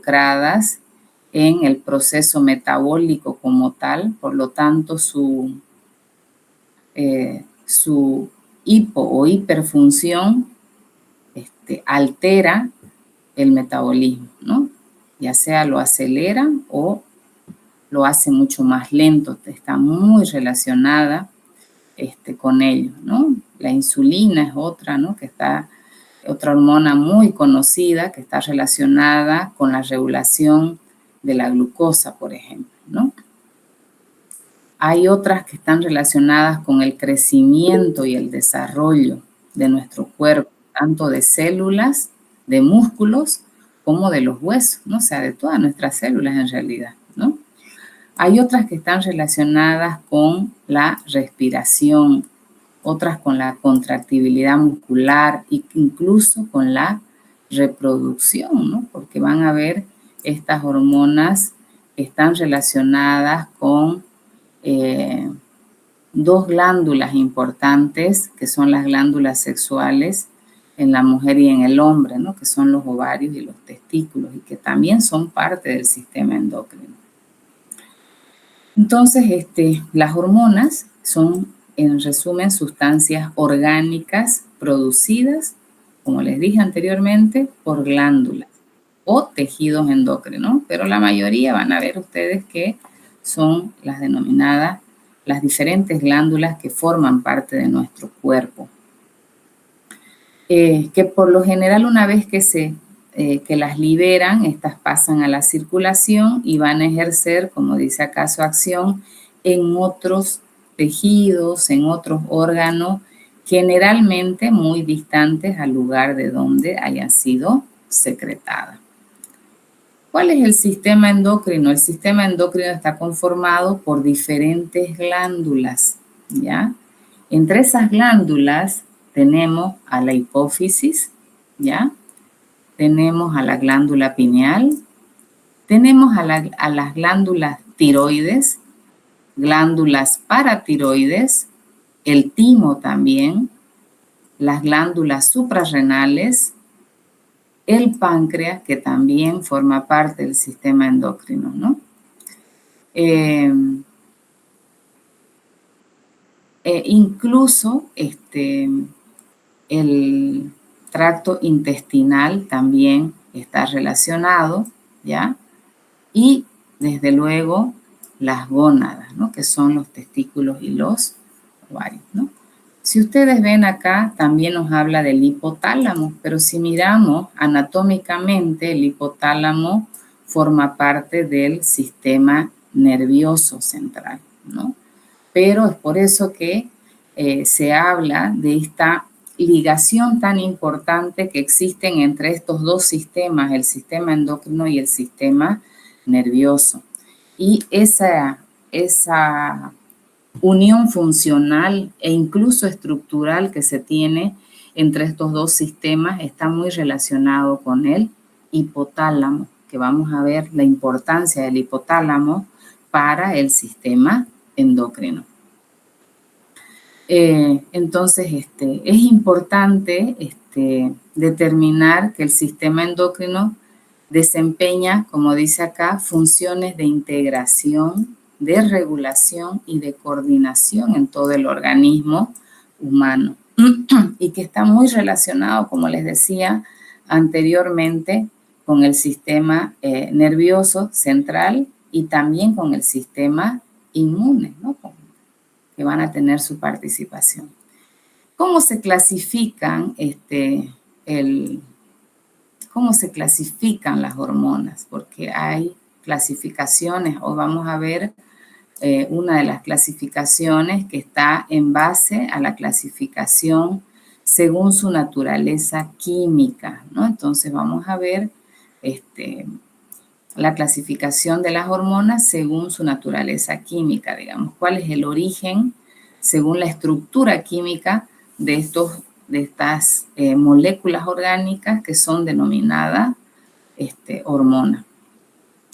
involucradas en el proceso metabólico como tal, por lo tanto su hipo o hiperfunción altera el metabolismo, ¿no? Ya sea lo acelera o lo hace mucho más lento, está muy relacionada con ello, ¿no? La insulina es otra, ¿no? Otra hormona muy conocida que está relacionada con la regulación de la glucosa, por ejemplo, ¿no? Hay otras que están relacionadas con el crecimiento y el desarrollo de nuestro cuerpo, tanto de células, de músculos, como de los huesos, ¿no? O sea, de todas nuestras células en realidad, ¿no? Hay otras que están relacionadas con la respiración, otras con la contractibilidad muscular e incluso con la reproducción, ¿no? Porque van a ver estas hormonas que están relacionadas con dos glándulas importantes, que son las glándulas sexuales en la mujer y en el hombre, ¿no? Que son los ovarios y los testículos, y que también son parte del sistema endocrino. Entonces, las hormonas son, en resumen, sustancias orgánicas producidas, como les dije anteriormente, por glándulas o tejidos endocrinos, pero la mayoría van a ver ustedes que son las denominadas, las diferentes glándulas que forman parte de nuestro cuerpo. Que por lo general, una vez que las liberan, estas pasan a la circulación y van a ejercer, como dice acá, su acción en otros tejidos, en otros órganos, generalmente muy distantes al lugar de donde hayan sido secretadas. ¿Cuál es el sistema endocrino? El sistema endocrino está conformado por diferentes glándulas, ¿ya? Entre esas glándulas tenemos a la hipófisis, ¿ya? Tenemos a la glándula pineal, tenemos a las glándulas tiroides, glándulas paratiroides, el timo también, las glándulas suprarrenales, el páncreas, que también forma parte del sistema endocrino, ¿no? Incluso el tracto intestinal también está relacionado, ¿ya? Y desde luego las gónadas, ¿no? Que son los testículos y los ovarios, ¿no? Si ustedes ven acá, también nos habla del hipotálamo, pero si miramos anatómicamente, el hipotálamo forma parte del sistema nervioso central, ¿no? Pero es por eso que se habla de esta ligación tan importante que existen entre estos dos sistemas, el sistema endocrino y el sistema nervioso. Y esa unión funcional e incluso estructural que se tiene entre estos dos sistemas está muy relacionado con el hipotálamo, que vamos a ver la importancia del hipotálamo para el sistema endocrino. Entonces, es importante determinar que el sistema endocrino desempeña, como dice acá, funciones de integración, de regulación y de coordinación en todo el organismo humano y que está muy relacionado, como les decía anteriormente, con el sistema nervioso central y también con el sistema inmune, ¿no? Que van a tener su participación. ¿Cómo se clasifican cómo se clasifican las hormonas? Porque hay clasificaciones, o vamos a ver una de las clasificaciones que está en base a la clasificación según su naturaleza química, ¿no? Entonces vamos a ver la clasificación de las hormonas según su naturaleza química, digamos, cuál es el origen según la estructura química de estas moléculas orgánicas que son denominadas hormonas.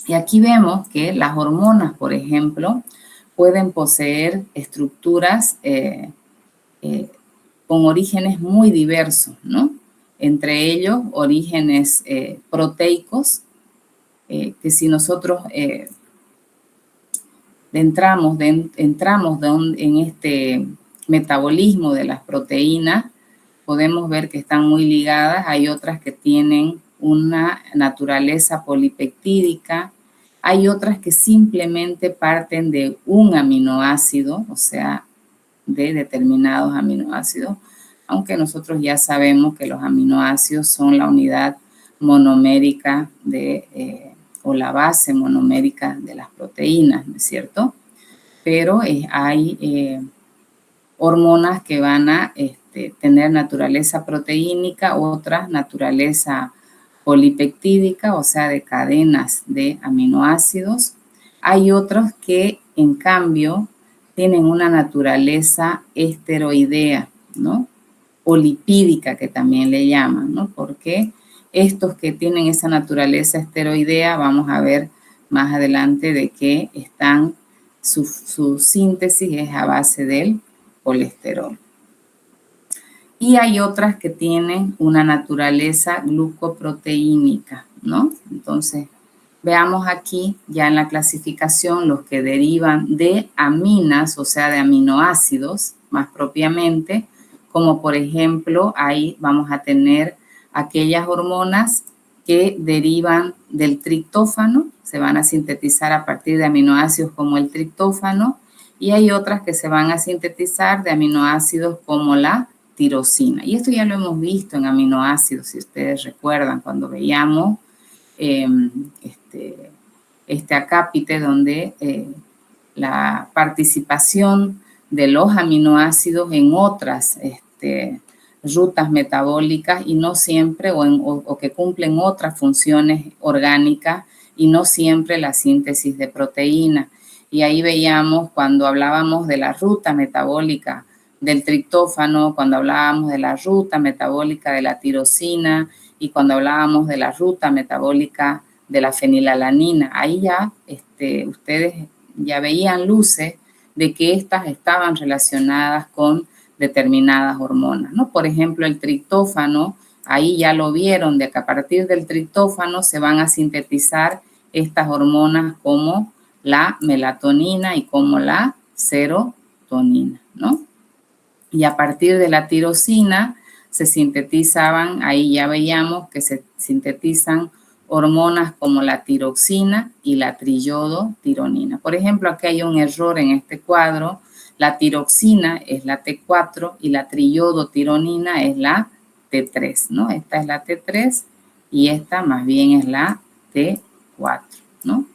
Y aquí vemos que las hormonas, por ejemplo, pueden poseer estructuras con orígenes muy diversos, ¿no? Entre ellos, orígenes proteicos, que si nosotros entramos en este metabolismo de las proteínas, podemos ver que están muy ligadas. Hay otras que tienen una naturaleza polipeptídica, hay otras que simplemente parten de un aminoácido, o sea, de determinados aminoácidos, aunque nosotros ya sabemos que los aminoácidos son la unidad monomérica o la base monomérica de las proteínas, ¿no es cierto? Pero hay hormonas que van a tener naturaleza proteínica, otras naturaleza polipeptídica, o sea, de cadenas de aminoácidos. Hay otros que, en cambio, tienen una naturaleza esteroidea, ¿no? O lipídica, que también le llaman, ¿no? Porque estos que tienen esa naturaleza esteroidea, vamos a ver más adelante de que su síntesis es a base del colesterol. Y hay otras que tienen una naturaleza glucoproteínica, ¿no? Entonces, veamos aquí ya en la clasificación los que derivan de aminas, o sea, de aminoácidos más propiamente, como por ejemplo, ahí vamos a tener aquellas hormonas que derivan del triptófano, se van a sintetizar a partir de aminoácidos como el triptófano, y hay otras que se van a sintetizar de aminoácidos como la tirosina. Y esto ya lo hemos visto en aminoácidos, si ustedes recuerdan, cuando veíamos este acápite donde la participación de los aminoácidos en otras rutas metabólicas y no siempre, o que cumplen otras funciones orgánicas y no siempre la síntesis de proteínas. Y ahí veíamos cuando hablábamos de la ruta metabólica del triptófano, cuando hablábamos de la ruta metabólica de la tirosina y cuando hablábamos de la ruta metabólica de la fenilalanina. Ahí ya ustedes ya veían luces de que estas estaban relacionadas con determinadas hormonas, ¿no? Por ejemplo, el triptófano, ahí ya lo vieron, de que a partir del triptófano se van a sintetizar estas hormonas como la melatonina y como la serotonina, ¿no? Y a partir de la tirosina se sintetizaban, ahí ya veíamos que se sintetizan hormonas como la tiroxina y la triiodotironina. Por ejemplo, aquí hay un error en este cuadro. La tiroxina es la T4 y la triiodotironina es la T3, ¿no? Esta es la T3 y esta más bien es la T4, ¿no?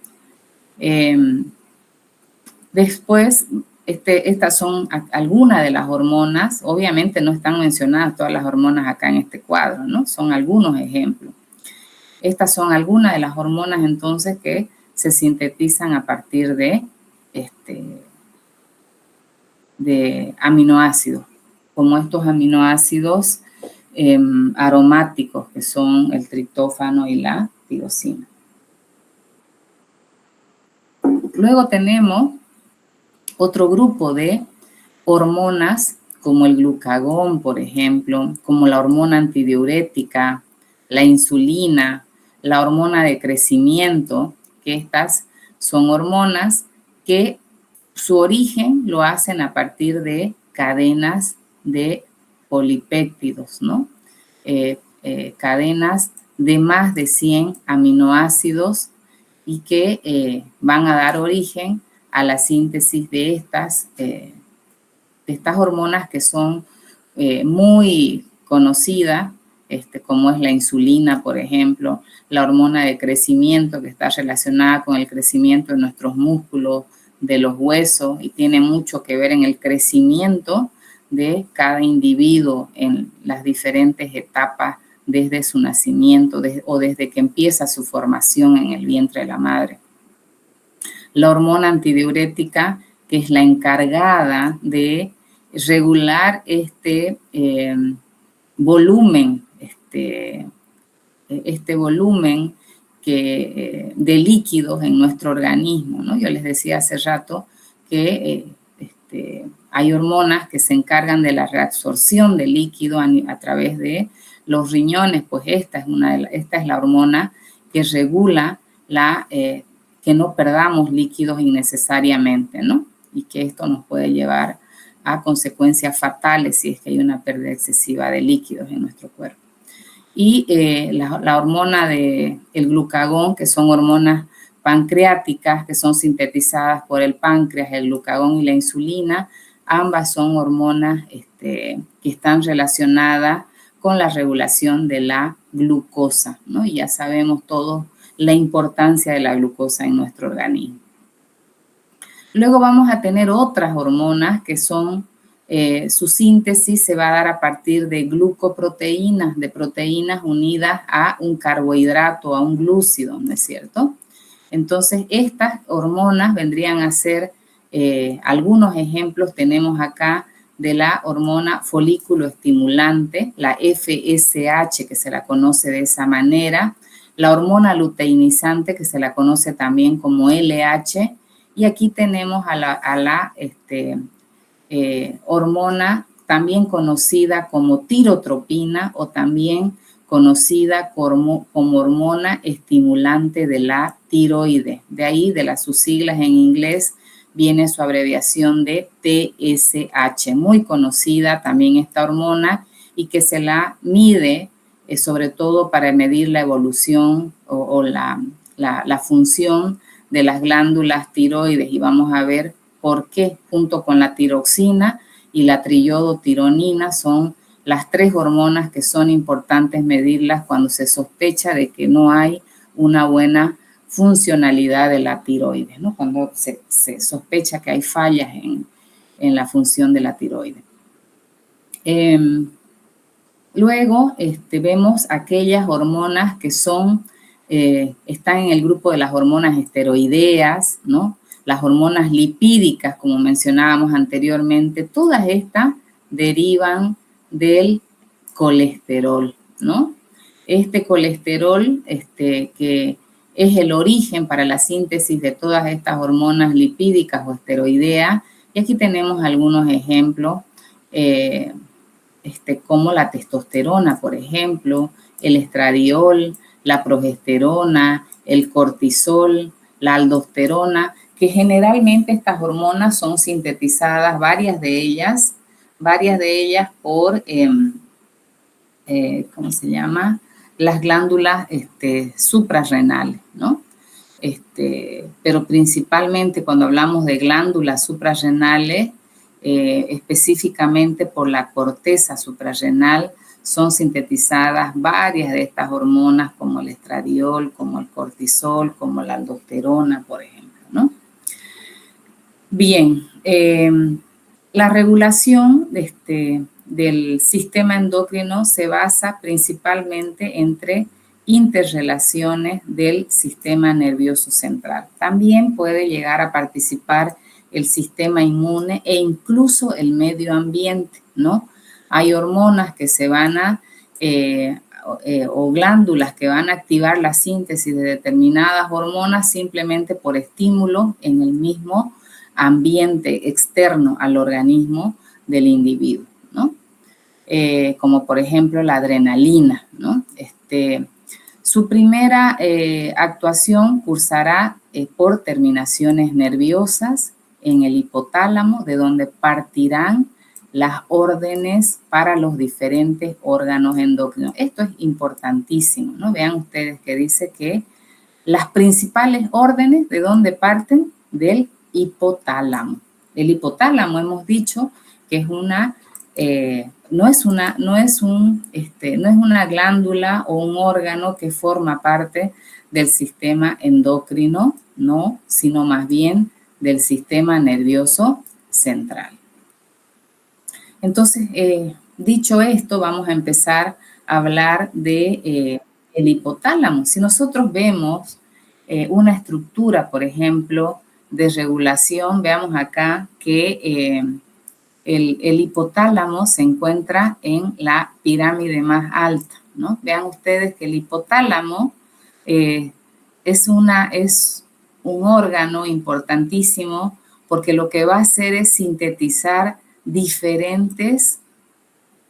Después, estas son algunas de las hormonas. Obviamente no están mencionadas todas las hormonas acá en este cuadro, ¿no? Son algunos ejemplos. Estas son algunas de las hormonas entonces que se sintetizan a partir de aminoácidos, como estos aminoácidos aromáticos que son el triptófano y la tirosina. Luego tenemos otro grupo de hormonas como el glucagón, por ejemplo, como la hormona antidiurética, la insulina, la hormona de crecimiento, que estas son hormonas que su origen lo hacen a partir de cadenas de polipéptidos, ¿no? Cadenas de más de 100 aminoácidos y que van a dar origen a la síntesis de estas hormonas que son muy conocidas, como es la insulina, por ejemplo, la hormona de crecimiento que está relacionada con el crecimiento de nuestros músculos, de los huesos, y tiene mucho que ver en el crecimiento de cada individuo en las diferentes etapas desde su nacimiento o desde que empieza su formación en el vientre de la madre. La hormona antidiurética, que es la encargada de regular este volumen, volumen de líquidos en nuestro organismo, ¿no? Yo les decía hace rato que hay hormonas que se encargan de la reabsorción de líquido a través de los riñones, pues esta es la hormona que regula que no perdamos líquidos innecesariamente, ¿no? Y que esto nos puede llevar a consecuencias fatales si es que hay una pérdida excesiva de líquidos en nuestro cuerpo. Y la hormona del glucagón, que son hormonas pancreáticas que son sintetizadas por el páncreas, el glucagón y la insulina, ambas son hormonas que están relacionadas con la regulación de la glucosa, ¿no? Y ya sabemos todos la importancia de la glucosa en nuestro organismo. Luego vamos a tener otras hormonas que son, su síntesis se va a dar a partir de glucoproteínas, de proteínas unidas a un carbohidrato, a un glúcido, ¿no es cierto? Entonces, estas hormonas vendrían a ser, algunos ejemplos tenemos acá de la hormona folículo estimulante, la FSH, que se la conoce de esa manera, la hormona luteinizante, que se la conoce también como LH, y aquí tenemos a la hormona también conocida como tirotropina o también conocida como hormona estimulante de la tiroides. De ahí, de sus siglas en inglés, viene su abreviación de TSH. Muy conocida también esta hormona y que se la mide sobre todo para medir la evolución o la función de las glándulas tiroides, y vamos a ver por qué, junto con la tiroxina y la triiodotironina, son las tres hormonas que son importantes medirlas cuando se sospecha de que no hay una buena funcionalidad de la tiroides, ¿no? Cuando se sospecha que hay fallas en la función de la tiroides. Luego vemos aquellas hormonas que son están en el grupo de las hormonas esteroideas, ¿no? Las hormonas lipídicas, como mencionábamos anteriormente, todas estas derivan del colesterol, ¿no? Este colesterol, que es el origen para la síntesis de todas estas hormonas lipídicas o esteroideas, y aquí tenemos algunos ejemplos, como la testosterona, por ejemplo, el estradiol, la progesterona, el cortisol, la aldosterona, que generalmente estas hormonas son sintetizadas, varias de ellas por, ¿cómo se llama? Las glándulas suprarrenales, ¿no? Pero principalmente cuando hablamos de glándulas suprarrenales, específicamente por la corteza suprarrenal, son sintetizadas varias de estas hormonas como el estradiol, como el cortisol, como la aldosterona, por ejemplo, ¿no? Bien, la regulación del sistema endocrino se basa principalmente entre interrelaciones del sistema nervioso central. También puede llegar a participar el sistema inmune e incluso el medio ambiente, ¿no? Hay hormonas que se van a, o glándulas que van a activar la síntesis de determinadas hormonas simplemente por estímulos en el mismo ambiente externo al organismo del individuo, ¿no? Como por ejemplo la adrenalina, ¿no? Su primera actuación cursará por terminaciones nerviosas en el hipotálamo, de donde partirán las órdenes para los diferentes órganos endocrinos. Esto es importantísimo, ¿no? Vean ustedes que dice que las principales órdenes, ¿de dónde parten? Del hipotálamo. El hipotálamo hemos dicho que es no es una glándula o un órgano que forma parte del sistema endocrino, no, sino más bien del sistema nervioso central. Entonces, dicho esto, vamos a empezar a hablar de el hipotálamo. Si nosotros vemos una estructura, por ejemplo, de regulación, veamos acá que el hipotálamo se encuentra en la pirámide más alta, ¿no? Vean ustedes que el hipotálamo es un órgano importantísimo porque lo que va a hacer es sintetizar diferentes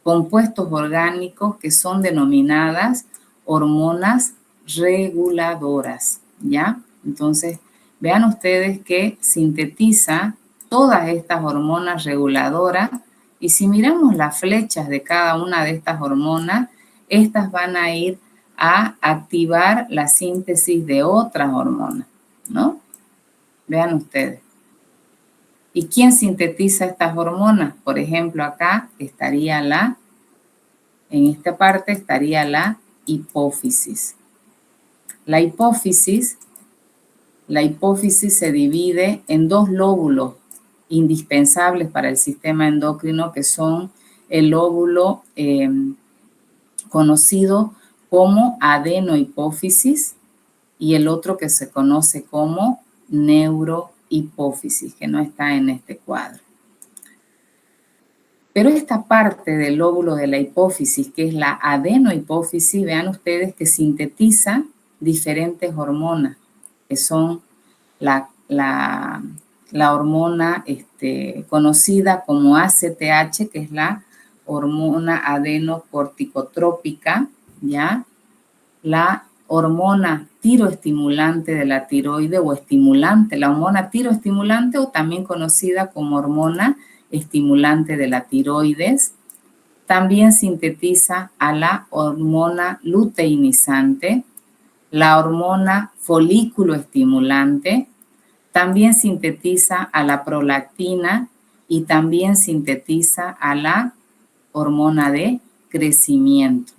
compuestos orgánicos que son denominadas hormonas reguladoras, ¿ya? Entonces, vean ustedes que sintetiza todas estas hormonas reguladoras y si miramos las flechas de cada una de estas hormonas, estas van a ir a activar la síntesis de otras hormonas, ¿no? Vean ustedes. ¿Y quién sintetiza estas hormonas? Por ejemplo, acá estaría en esta parte estaría la hipófisis. La hipófisis se divide en dos lóbulos indispensables para el sistema endocrino, que son el lóbulo conocido como adenohipófisis y el otro que se conoce como neurohipófisis, que no está en este cuadro. Pero esta parte del lóbulo de la hipófisis, que es la adenohipófisis, vean ustedes que sintetiza diferentes hormonas, que son la hormona conocida como ACTH, que es la hormona adenocorticotrópica, ¿ya? La hormona tiroestimulante de la tiroide o estimulante, la hormona tiroestimulante o también conocida como hormona estimulante de la tiroides. También sintetiza a la hormona luteinizante, la hormona folículo estimulante, también sintetiza a la prolactina y también sintetiza a la hormona de crecimiento.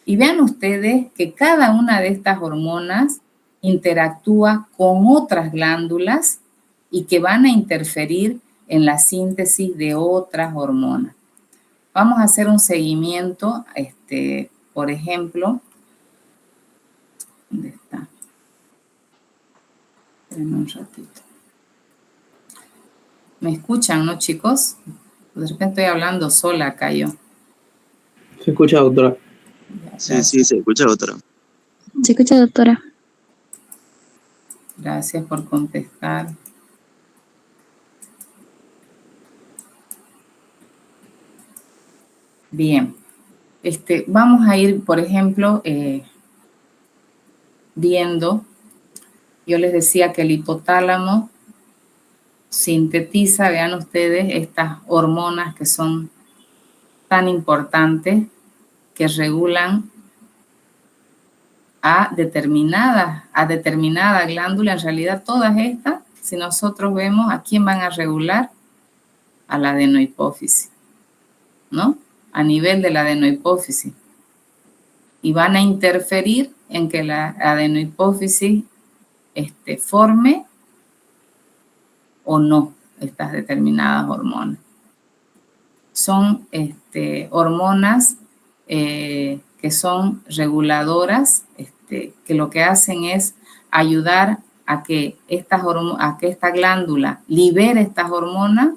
Y vean ustedes que cada una de estas hormonas interactúa con otras glándulas y que van a interferir en la síntesis de otras hormonas. Vamos a hacer un seguimiento, por ejemplo, ¿dónde está? Esperen un ratito. ¿Me escuchan, no, chicos? De repente estoy hablando sola acá yo. Se escucha, doctora. Sí, se escucha, doctora. Se escucha, doctora. Gracias por contestar. Bien. Vamos a ir, por ejemplo, viendo, yo les decía que el hipotálamo sintetiza, vean ustedes, estas hormonas que son tan importantes, que regulan a determinada glándula. En realidad todas estas, si nosotros vemos, ¿a quién van a regular? A la adenohipófisis, ¿no? A nivel de la adenohipófisis. Y van a interferir en que la adenohipófisis forme o no estas determinadas hormonas. Son hormonas que son reguladoras, que lo que hacen es ayudar a que esta glándula libere estas hormonas,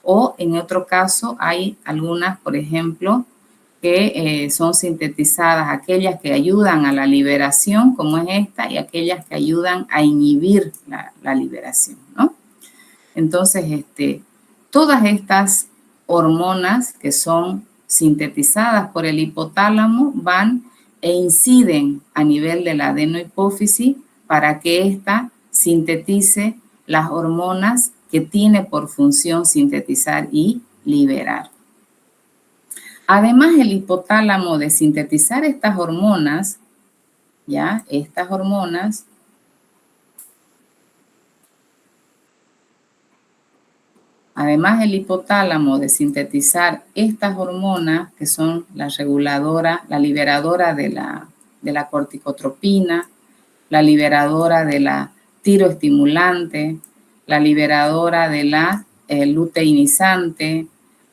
o en otro caso hay algunas, por ejemplo, que son sintetizadas, aquellas que ayudan a la liberación, como es esta, y aquellas que ayudan a inhibir la liberación, ¿no? Entonces, todas estas hormonas que son sintetizadas por el hipotálamo van e inciden a nivel de la adenohipófisis para que ésta sintetice las hormonas que tiene por función sintetizar y liberar. Además, el hipotálamo de sintetizar estas hormonas, ¿ya? Estas hormonas, además el hipotálamo de sintetizar estas hormonas, que son la reguladora, la liberadora de la corticotropina, la liberadora de la tiroestimulante, la liberadora de la luteinizante,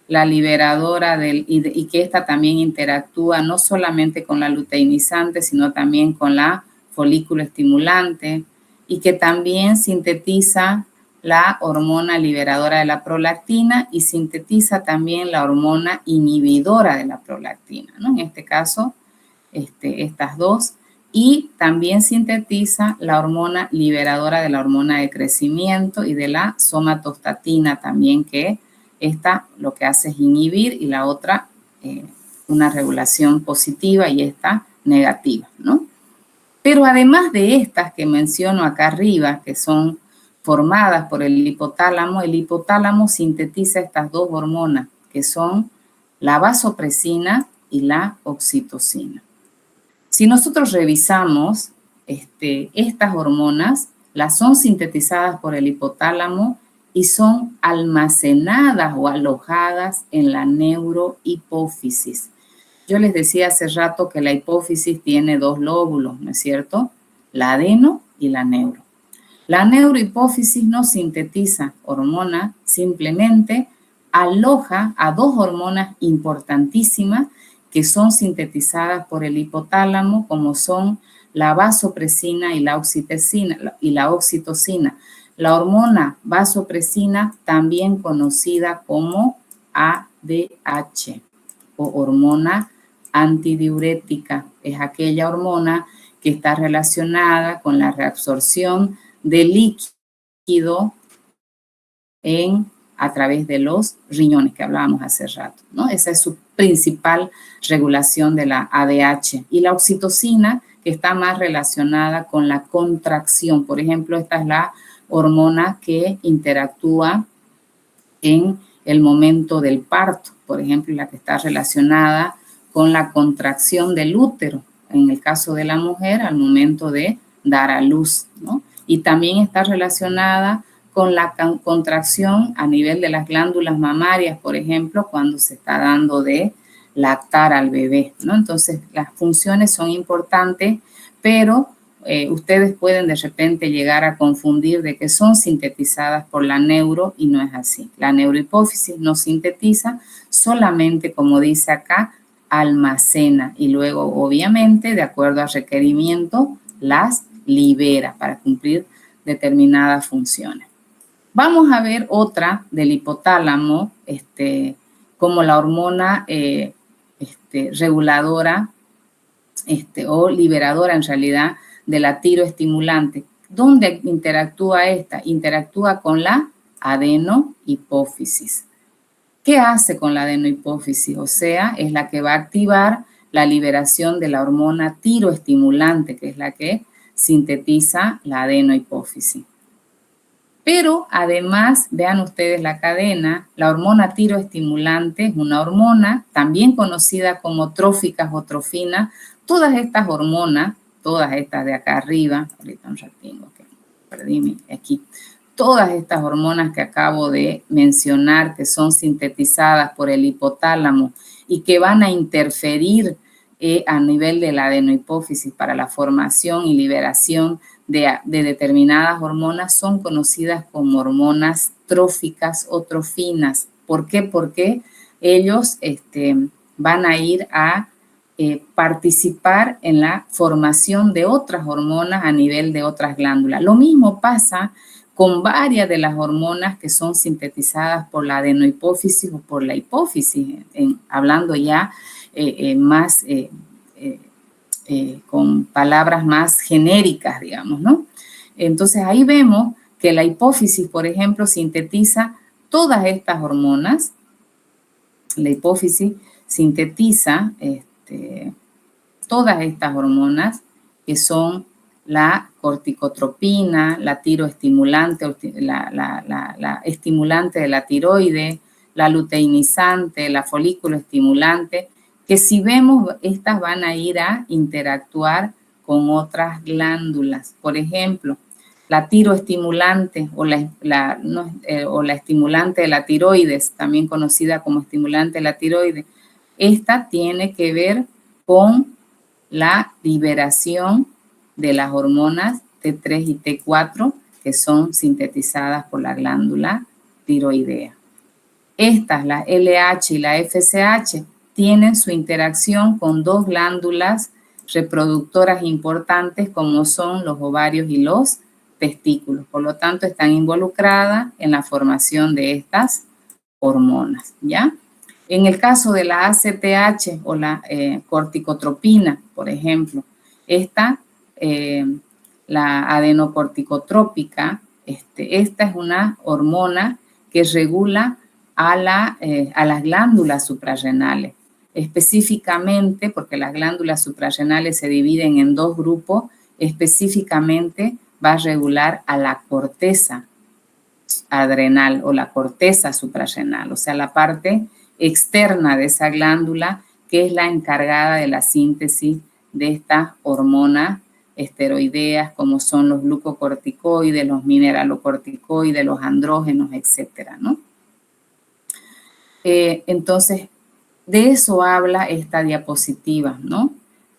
la liberadora y que esta también interactúa no solamente con la luteinizante, sino también con la folículo estimulante, y que también sintetiza la hormona liberadora de la prolactina y sintetiza también la hormona inhibidora de la prolactina, ¿no? En este caso, estas dos. Y también sintetiza la hormona liberadora de la hormona de crecimiento y de la somatostatina también, que esta lo que hace es inhibir, y la otra una regulación positiva y esta negativa, ¿no? Pero además de estas que menciono acá arriba, que son formadas por el hipotálamo sintetiza estas dos hormonas, que son la vasopresina y la oxitocina. Si nosotros revisamos estas hormonas, las son sintetizadas por el hipotálamo y son almacenadas o alojadas en la neurohipófisis. Yo les decía hace rato que la hipófisis tiene dos lóbulos, ¿no es cierto? La adeno y la neuro. La neurohipófisis no sintetiza hormona, simplemente aloja a dos hormonas importantísimas que son sintetizadas por el hipotálamo, como son la vasopresina y la oxitocina. La hormona vasopresina, también conocida como ADH o hormona antidiurética, es aquella hormona que está relacionada con la reabsorción de líquido a través de los riñones que hablábamos hace rato, ¿no? Esa es su principal regulación de la ADH. Y la oxitocina, que está más relacionada con la contracción. Por ejemplo, esta es la hormona que interactúa en el momento del parto. Por ejemplo, la que está relacionada con la contracción del útero, en el caso de la mujer, al momento de dar a luz, ¿no? Y también está relacionada con la contracción a nivel de las glándulas mamarias, por ejemplo, cuando se está dando de lactar al bebé, ¿no? Entonces, las funciones son importantes, pero ustedes pueden de repente llegar a confundir de que son sintetizadas por la neuro y no es así. La neurohipófisis no sintetiza, solamente, como dice acá, almacena y luego, obviamente, de acuerdo al requerimiento, las libera para cumplir determinadas funciones. Vamos a ver otra del hipotálamo, como la hormona reguladora o liberadora en realidad de la tiroestimulante. ¿Dónde interactúa esta? Interactúa con la adenohipófisis. ¿Qué hace con la adenohipófisis? O sea, es la que va a activar la liberación de la hormona tiroestimulante, que es la que sintetiza la adenohipófisis. Pero además, vean ustedes la cadena, la hormona tiroestimulante es una hormona también conocida como tróficas o trofinas. Todas estas hormonas, todas estas de acá arriba, ahorita un ratito que perdí aquí, todas estas hormonas que acabo de mencionar que son sintetizadas por el hipotálamo y que van a interferir a nivel de la adenohipófisis para la formación y liberación de determinadas hormonas son conocidas como hormonas tróficas o trofinas. ¿Por qué? Porque ellos van a ir a participar en la formación de otras hormonas a nivel de otras glándulas. Lo mismo pasa con varias de las hormonas que son sintetizadas por la adenohipófisis o por la hipófisis, hablando ya más con palabras más genéricas, digamos, ¿no? Entonces ahí vemos que la hipófisis, por ejemplo, sintetiza todas estas hormonas. La hipófisis sintetiza todas estas hormonas que son la corticotropina, la tiroestimulante, la estimulante de la tiroide, la luteinizante, la folículo estimulante, que si vemos, estas van a ir a interactuar con otras glándulas. Por ejemplo, la tiroestimulante o la estimulante de la tiroides, también conocida como estimulante de la tiroides, esta tiene que ver con la liberación de las hormonas T3 y T4 que son sintetizadas por la glándula tiroidea. Estas, la LH y la FSH, tienen su interacción con dos glándulas reproductoras importantes como son los ovarios y los testículos. Por lo tanto, están involucradas en la formación de estas hormonas, ¿ya? En el caso de la ACTH o la corticotropina, por ejemplo, esta, la adenocorticotrópica, esta es una hormona que regula a las glándulas suprarrenales, específicamente porque las glándulas suprarrenales se dividen en dos grupos específicamente va a regular a la corteza adrenal o la corteza suprarrenal, o sea, la parte externa de esa glándula que es la encargada de la síntesis de estas hormonas esteroideas como son los glucocorticoides, los mineralocorticoides, los andrógenos, etcétera, ¿no? Entonces, de eso habla esta diapositiva, ¿no?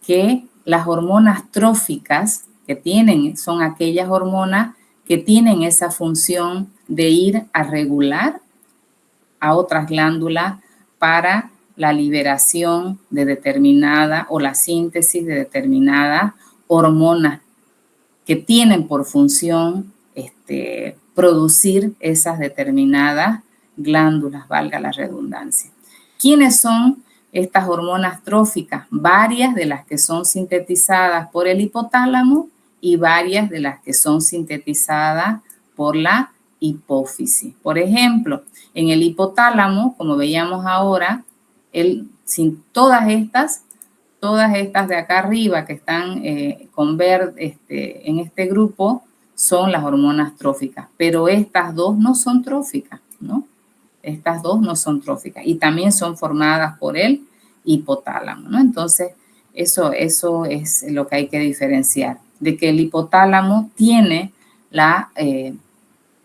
Que las hormonas tróficas que tienen son aquellas hormonas que tienen esa función de ir a regular a otras glándulas para la liberación de determinada o la síntesis de determinadas hormonas que tienen por función producir esas determinadas glándulas, valga la redundancia. ¿Quiénes son estas hormonas tróficas? Varias de las que son sintetizadas por el hipotálamo y varias de las que son sintetizadas por la hipófisis. Por ejemplo, en el hipotálamo, como veíamos ahora, sin todas estas de acá arriba que están con verde en este grupo son las hormonas tróficas, pero estas dos no son tróficas, ¿no? Estas dos no son tróficas y también son formadas por el hipotálamo, ¿no? Entonces, eso es lo que hay que diferenciar, de que el hipotálamo tiene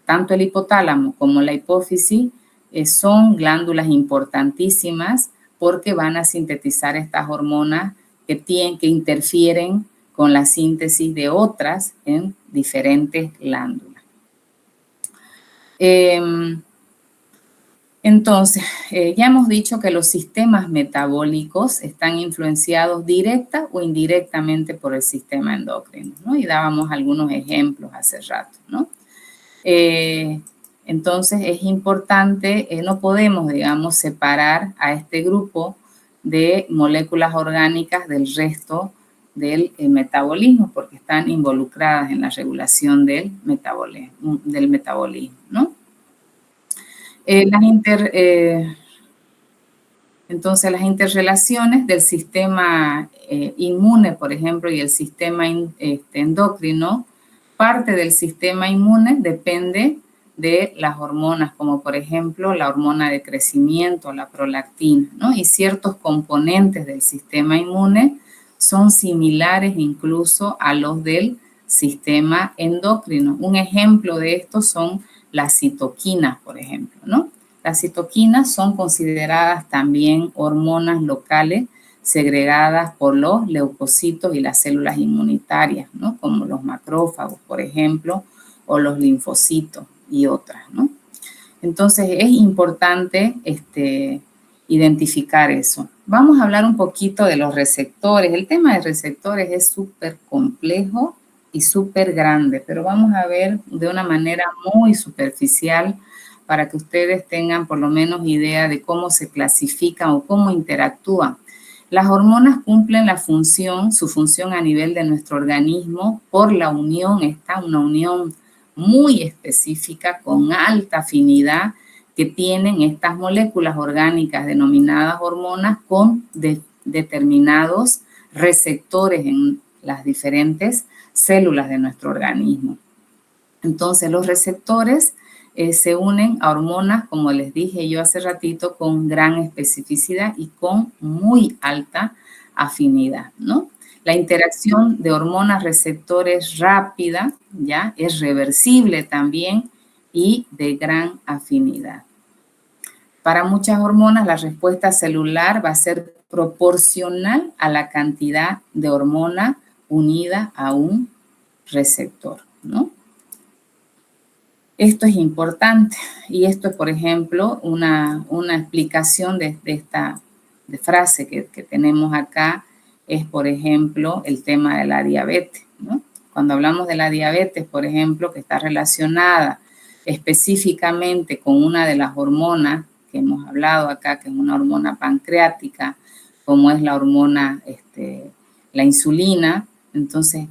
tanto el hipotálamo como la hipófisis son glándulas importantísimas porque van a sintetizar estas hormonas que interfieren con la síntesis de otras en diferentes glándulas. Entonces, ya hemos dicho que los sistemas metabólicos están influenciados directa o indirectamente por el sistema endocrino, ¿no? Y dábamos algunos ejemplos hace rato, ¿no? Entonces, es importante, no podemos, digamos, separar a este grupo de moléculas orgánicas del resto del metabolismo porque están involucradas en la regulación del metabolismo, ¿no? Entonces, las interrelaciones del sistema inmune, por ejemplo, y el sistema endocrino, parte del sistema inmune depende de las hormonas, como por ejemplo la hormona de crecimiento, la prolactina, ¿no? Y ciertos componentes del sistema inmune son similares incluso a los del sistema endocrino. Un ejemplo de esto son las citoquinas, por ejemplo, ¿no? Las citoquinas son consideradas también hormonas locales segregadas por los leucocitos y las células inmunitarias, ¿no? Como los macrófagos, por ejemplo, o los linfocitos y otras, ¿no? Entonces, es importante identificar eso. Vamos a hablar un poquito de los receptores. El tema de receptores es súper complejo y súper grande, pero vamos a ver de una manera muy superficial para que ustedes tengan por lo menos idea de cómo se clasifican o cómo interactúan. Las hormonas cumplen su función a nivel de nuestro organismo por la unión, una unión muy específica con alta afinidad que tienen estas moléculas orgánicas denominadas hormonas con determinados receptores en las diferentes células de nuestro organismo. Entonces, los receptores se unen a hormonas, como les dije yo hace ratito, con gran especificidad y con muy alta afinidad, ¿no? La interacción de hormonas receptores rápida, ¿ya? Es reversible también y de gran afinidad. Para muchas hormonas, la respuesta celular va a ser proporcional a la cantidad de hormona unida a un receptor, ¿no? Esto es importante y esto es, por ejemplo, una explicación de esta frase que tenemos acá es, por ejemplo, el tema de la diabetes, ¿no? Cuando hablamos de la diabetes, por ejemplo, que está relacionada específicamente con una de las hormonas que hemos hablado acá, que es una hormona pancreática, como es la hormona, la insulina, entonces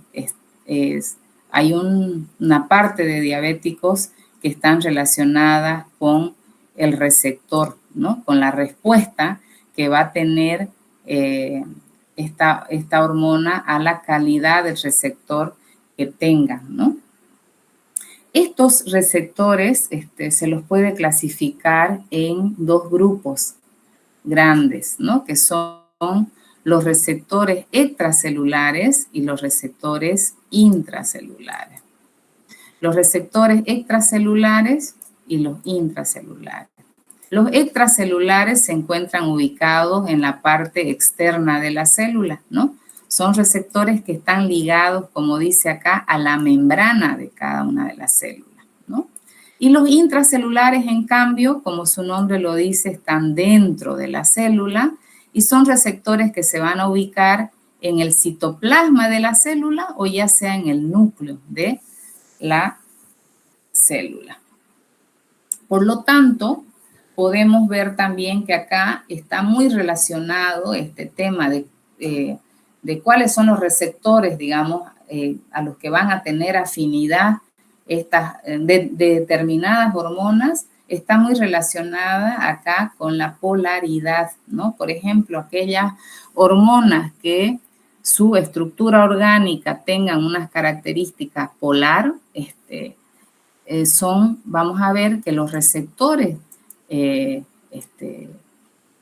hay una parte de diabéticos que están relacionadas con el receptor, ¿no? Con la respuesta que va a tener esta hormona a la calidad del receptor que tengan, ¿no? Estos receptores se los puede clasificar en dos grupos grandes, ¿no? Que son los receptores extracelulares y los receptores intracelulares. Los receptores extracelulares y los intracelulares. Los extracelulares se encuentran ubicados en la parte externa de la célula, ¿no? Son receptores que están ligados, como dice acá, a la membrana de cada una de las células, ¿no? Y los intracelulares, en cambio, como su nombre lo dice, están dentro de la célula y son receptores que se van a ubicar en el citoplasma de la célula o ya sea en el núcleo de la célula. Por lo tanto, podemos ver también que acá está muy relacionado este tema de cuáles son los receptores, digamos, a los que van a tener afinidad de determinadas hormonas, está muy relacionada acá con la polaridad, ¿no? Por ejemplo, aquellas hormonas que su estructura orgánica tengan unas características polar, vamos a ver que los receptores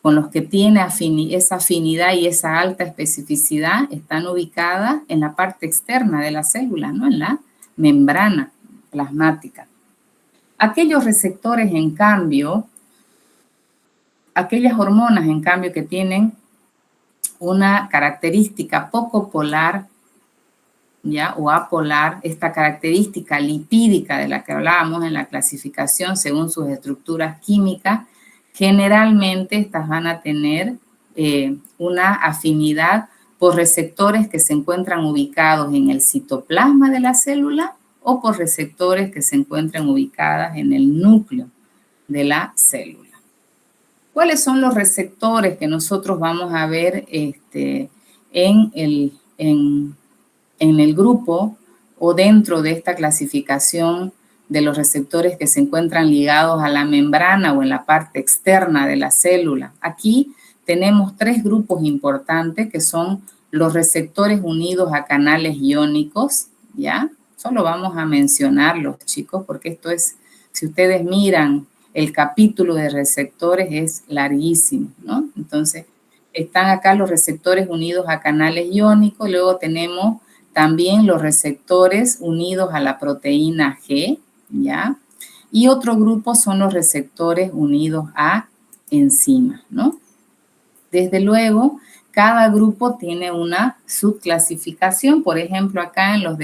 con los que tiene esa afinidad y esa alta especificidad están ubicadas en la parte externa de la célula, ¿no? En la membrana plasmática. Aquellos receptores, en cambio, aquellas hormonas, en cambio, que tienen una característica poco polar, ¿ya? O apolar, esta característica lipídica de la que hablábamos en la clasificación según sus estructuras químicas, generalmente estas van a tener una afinidad por receptores que se encuentran ubicados en el citoplasma de la célula o por receptores que se encuentran ubicadas en el núcleo de la célula. ¿Cuáles son los receptores que nosotros vamos a ver en el grupo o dentro de esta clasificación de los receptores que se encuentran ligados a la membrana o en la parte externa de la célula? Aquí tenemos tres grupos importantes que son los receptores unidos a canales iónicos, ¿ya? Solo vamos a mencionarlos, chicos, porque esto es, si ustedes miran el capítulo de receptores es larguísimo, ¿no? Entonces, están acá los receptores unidos a canales iónicos, luego tenemos también los receptores unidos a la proteína G, ¿ya? Y otro grupo son los receptores unidos a enzimas, ¿no? Desde luego, cada grupo tiene una subclasificación. Por ejemplo, acá en los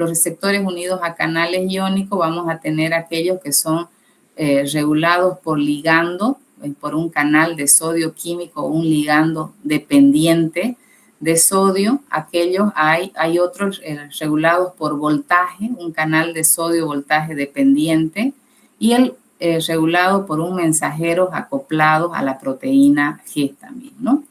receptores unidos a canales iónicos vamos a tener aquellos que son regulados por ligando, por un canal de sodio químico o un ligando dependiente de sodio. Aquellos hay otros regulados por voltaje, un canal de sodio voltaje dependiente, y el regulado por un mensajero acoplados a la proteína G también, ¿no?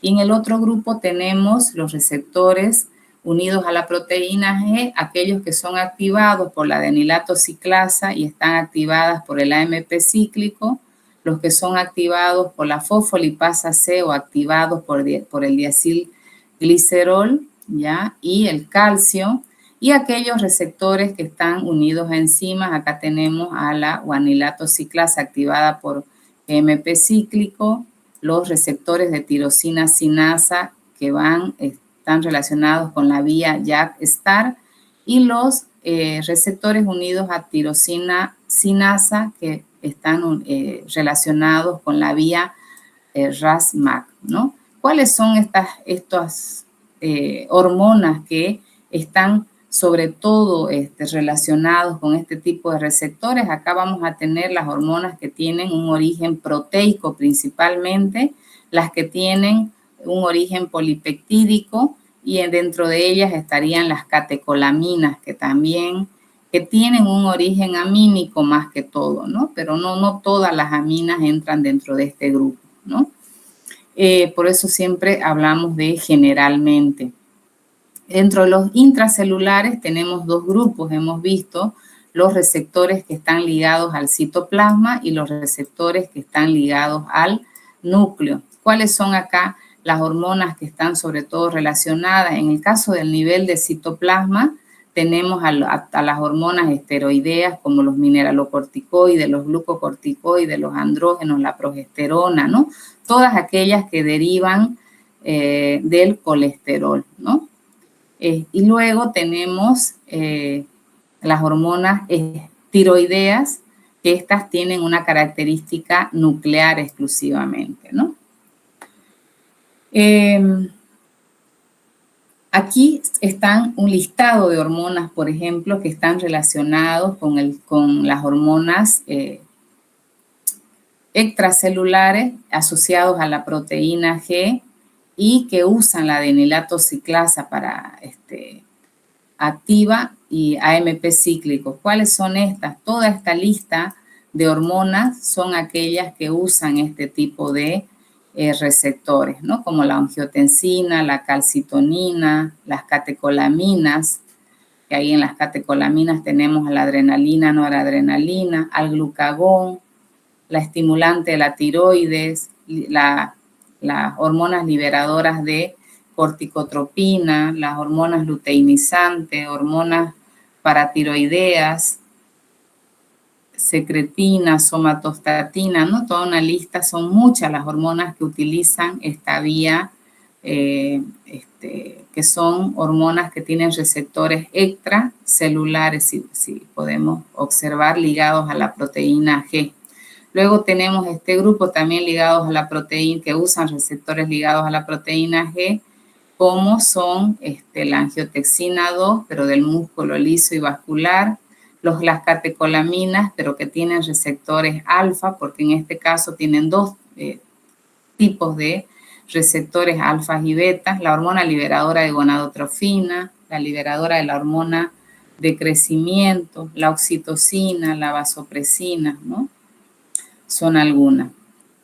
Y en el otro grupo tenemos los receptores unidos a la proteína G, aquellos que son activados por la adenilato ciclasa y están activadas por el AMP cíclico, los que son activados por la fosfolipasa C o activados por el diacilglicerol, ¿ya? Y el calcio, y aquellos receptores que están unidos a enzimas. Acá tenemos a la guanilato ciclasa activada por AMP cíclico, los receptores de tirosina sinasa que están relacionados con la vía JAK-STAR y los receptores unidos a tirosina sinasa que están relacionados con la vía RAS-MAC, ¿no? ¿Cuáles son estas hormonas que están sobre todo relacionados con este tipo de receptores? Acá vamos a tener las hormonas que tienen un origen proteico principalmente, las que tienen un origen polipeptídico, y dentro de ellas estarían las catecolaminas que tienen un origen amínico más que todo, ¿no? Pero no todas las aminas entran dentro de este grupo, ¿no? Por eso siempre hablamos de generalmente. Dentro de los intracelulares tenemos dos grupos, hemos visto los receptores que están ligados al citoplasma y los receptores que están ligados al núcleo. ¿Cuáles son acá las hormonas que están sobre todo relacionadas. En el caso del nivel de citoplasma, tenemos a las hormonas esteroideas como los mineralocorticoides, los glucocorticoides, los andrógenos, la progesterona, ¿no? Todas aquellas que derivan del colesterol, ¿no? Y luego tenemos las hormonas tiroideas, que estas tienen una característica nuclear exclusivamente, ¿no? Aquí están un listado de hormonas, por ejemplo, que están relacionados con las hormonas extracelulares asociados a la proteína G y que usan la adenilato ciclasa para activa y AMP cíclico. ¿Cuáles son estas? Toda esta lista de hormonas son aquellas que usan este tipo de receptores, ¿no? Como la angiotensina, la calcitonina, las catecolaminas, que ahí en las catecolaminas tenemos a la adrenalina, noradrenalina, al glucagón, la estimulante de la tiroides, las hormonas liberadoras de corticotropina, las hormonas luteinizantes, hormonas paratiroideas, secretina, somatostatina, ¿no? Toda una lista, son muchas las hormonas que utilizan esta vía, que son hormonas que tienen receptores extracelulares, si podemos observar, ligados a la proteína G. Luego tenemos este grupo también ligados a la proteína, que usan receptores ligados a la proteína G, como son la angiotensina 2, pero del músculo liso y vascular, las catecolaminas, pero que tienen receptores alfa, porque en este caso tienen dos tipos de receptores alfa y beta, la hormona liberadora de gonadotrofina, la liberadora de la hormona de crecimiento, la oxitocina, la vasopresina, ¿no? Son algunas.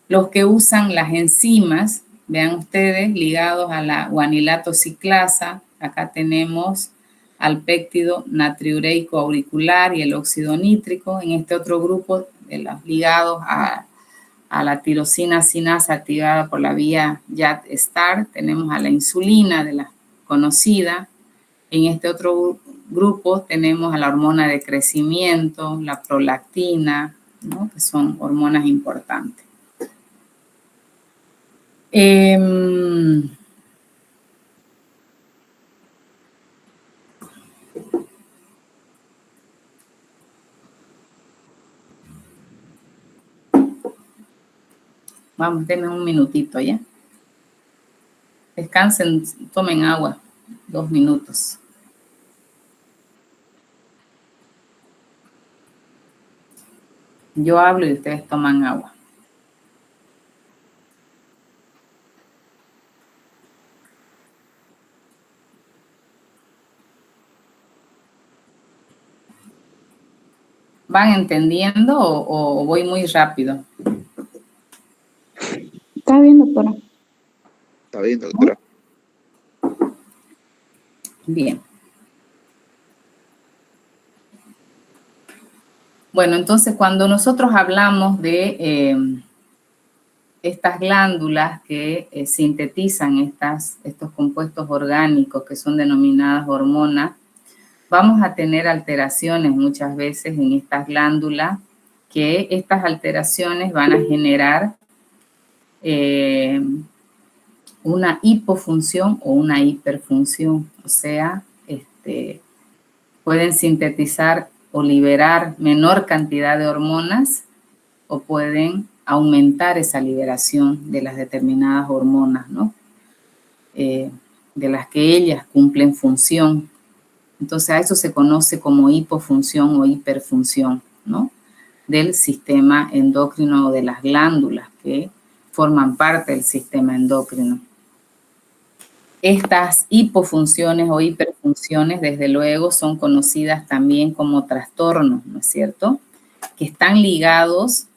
Los que usan las enzimas, vean ustedes, ligados a la guanilato ciclasa, acá tenemos al péptido natriureico auricular y el óxido nítrico. En este otro grupo, de los ligados a la tirosina sinasa activada por la vía JAT-STAR, tenemos a la insulina, de la conocida. En este otro grupo tenemos a la hormona de crecimiento, la prolactina, ¿no? Que son hormonas importantes. Vamos, denme un minutito ya. Descansen, tomen agua, 2 minutos. Yo hablo y ustedes toman agua. ¿Van entendiendo o voy muy rápido? Está bien, doctora. Está bien, doctora. Bien. Bueno, entonces cuando nosotros hablamos de estas glándulas que sintetizan estos compuestos orgánicos que son denominadas hormonas, vamos a tener alteraciones muchas veces en estas glándulas, que estas alteraciones van a generar una hipofunción o una hiperfunción, o sea, pueden sintetizar o liberar menor cantidad de hormonas o pueden aumentar esa liberación de las determinadas hormonas, ¿no? De las que ellas cumplen función. Entonces a eso se conoce como hipofunción o hiperfunción, ¿no? Del sistema endocrino o de las glándulas que forman parte del sistema endocrino. Estas hipofunciones o hiperfunciones, desde luego, son conocidas también como trastornos, ¿no es cierto? Que están ligados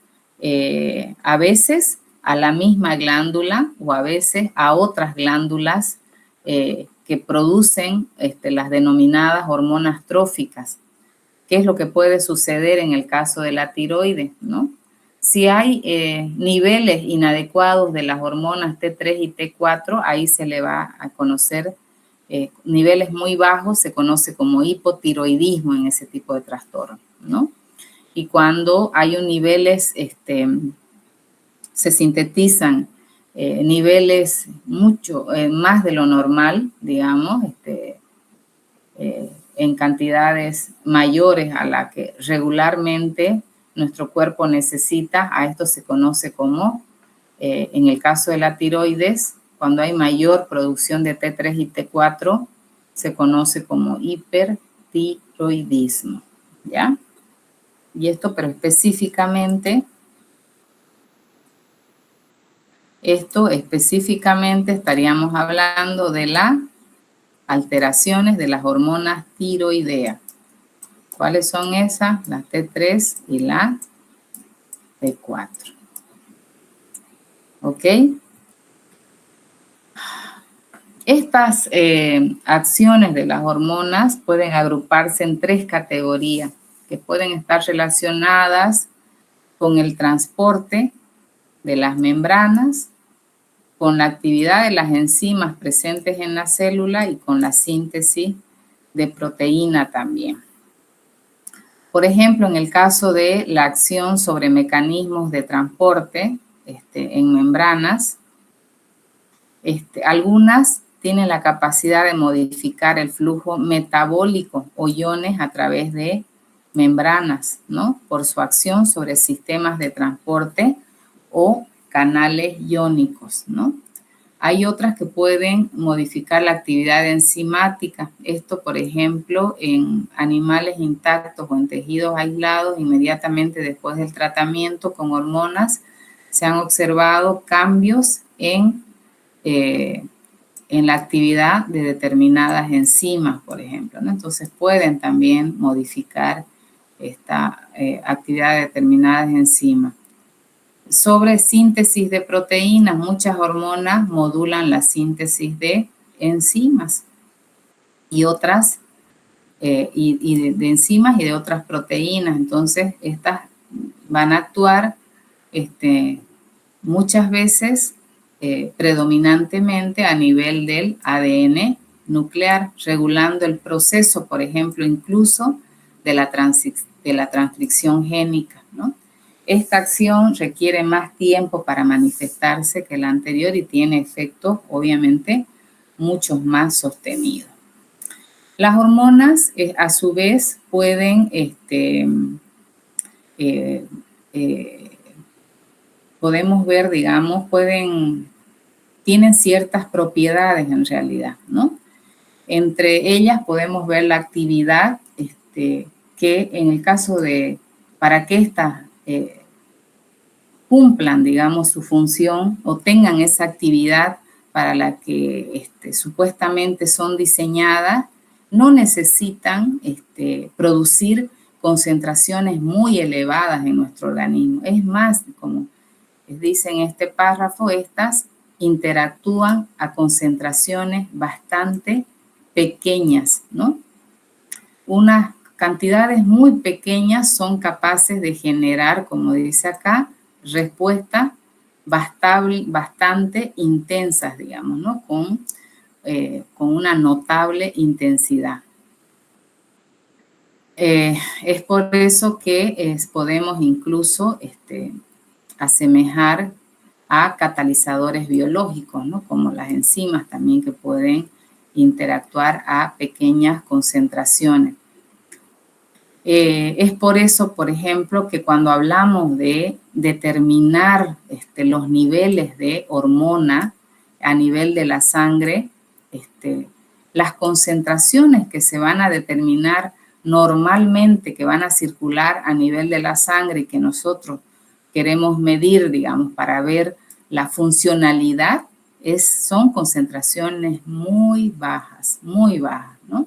a veces a la misma glándula o a veces a otras glándulas que producen las denominadas hormonas tróficas. ¿Qué es lo que puede suceder en el caso de la tiroides, ¿no? Si hay niveles inadecuados de las hormonas T3 y T4, ahí se le va a conocer niveles muy bajos, se conoce como hipotiroidismo en ese tipo de trastorno, ¿no? Y cuando hay un niveles, se sintetizan niveles mucho más de lo normal, digamos, en cantidades mayores a la que regularmente nuestro cuerpo necesita. A esto se conoce como, en el caso de la tiroides, cuando hay mayor producción de T3 y T4, se conoce como hipertiroidismo, ¿ya? Y esto, pero específicamente estaríamos hablando de las alteraciones de las hormonas tiroideas. ¿Cuáles son esas? La T3 y la T4. ¿Ok? Estas acciones de las hormonas pueden agruparse en 3 categorías que pueden estar relacionadas con el transporte de las membranas, con la actividad de las enzimas presentes en la célula y con la síntesis de proteína también. Por ejemplo, en el caso de la acción sobre mecanismos de transporte en membranas, algunas tienen la capacidad de modificar el flujo metabólico o iones a través de membranas, ¿no? Por su acción sobre sistemas de transporte o canales iónicos, ¿no? Hay otras que pueden modificar la actividad enzimática. Esto, por ejemplo, en animales intactos o en tejidos aislados, inmediatamente después del tratamiento con hormonas, se han observado cambios en la actividad de determinadas enzimas, por ejemplo, ¿no? Entonces pueden también modificar esta actividad de determinadas enzimas. Sobre síntesis de proteínas, muchas hormonas modulan la síntesis de enzimas y otras, de enzimas y de otras proteínas. Entonces, estas van a actuar muchas veces predominantemente a nivel del ADN nuclear, regulando el proceso, por ejemplo, incluso de la transcripción génica, ¿no? Esta acción requiere más tiempo para manifestarse que la anterior y tiene efectos, obviamente, muchos más sostenidos. Las hormonas, a su vez, pueden, podemos ver, digamos, tienen ciertas propiedades en realidad, ¿no? Entre ellas podemos ver la actividad que en el caso de, para que estas cumplan, digamos, su función o tengan esa actividad para la que supuestamente son diseñadas, no necesitan producir concentraciones muy elevadas en nuestro organismo. Es más, como dice en este párrafo, estas interactúan a concentraciones bastante pequeñas, ¿no? Unas cantidades muy pequeñas son capaces de generar, como dice acá, respuestas bastante intensas, digamos, ¿no? Con una notable intensidad. Es por eso que podemos incluso asemejar a catalizadores biológicos, ¿no? Como las enzimas también, que pueden interactuar a pequeñas concentraciones. Es por eso, por ejemplo, que cuando hablamos de determinar los niveles de hormona a nivel de la sangre, las concentraciones que se van a determinar normalmente, que van a circular a nivel de la sangre y que nosotros queremos medir, digamos, para ver la funcionalidad, son concentraciones muy bajas, ¿no?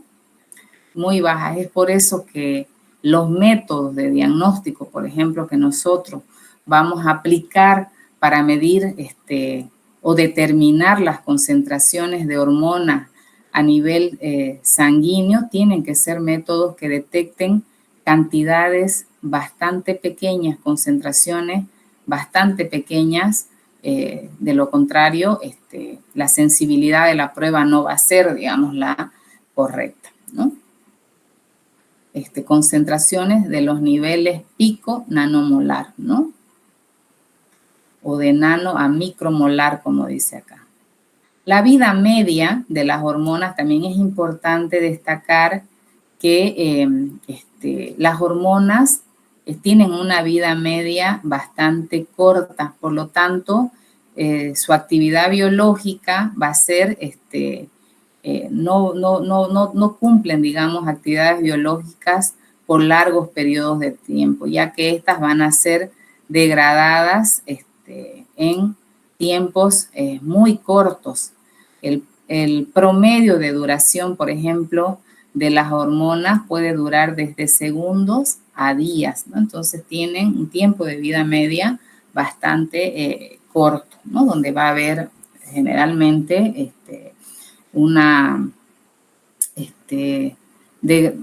Muy bajas. Es por eso que los métodos de diagnóstico, por ejemplo, que nosotros vamos a aplicar para medir o determinar las concentraciones de hormonas a nivel sanguíneo, tienen que ser métodos que detecten cantidades bastante pequeñas, concentraciones bastante pequeñas. De lo contrario, la sensibilidad de la prueba no va a ser, digamos, la correcta, ¿no? Concentraciones de los niveles pico nanomolar, ¿no? O de nano a micromolar, como dice acá. La vida media de las hormonas también es importante destacar que las hormonas tienen una vida media bastante corta, por lo tanto, su actividad biológica va a ser, no cumplen, digamos, actividades biológicas por largos periodos de tiempo, ya que estas van a ser degradadas en tiempos muy cortos. El promedio de duración, por ejemplo, de las hormonas puede durar desde segundos a días, ¿no? Entonces tienen un tiempo de vida media bastante corto, ¿no? Donde va a haber generalmente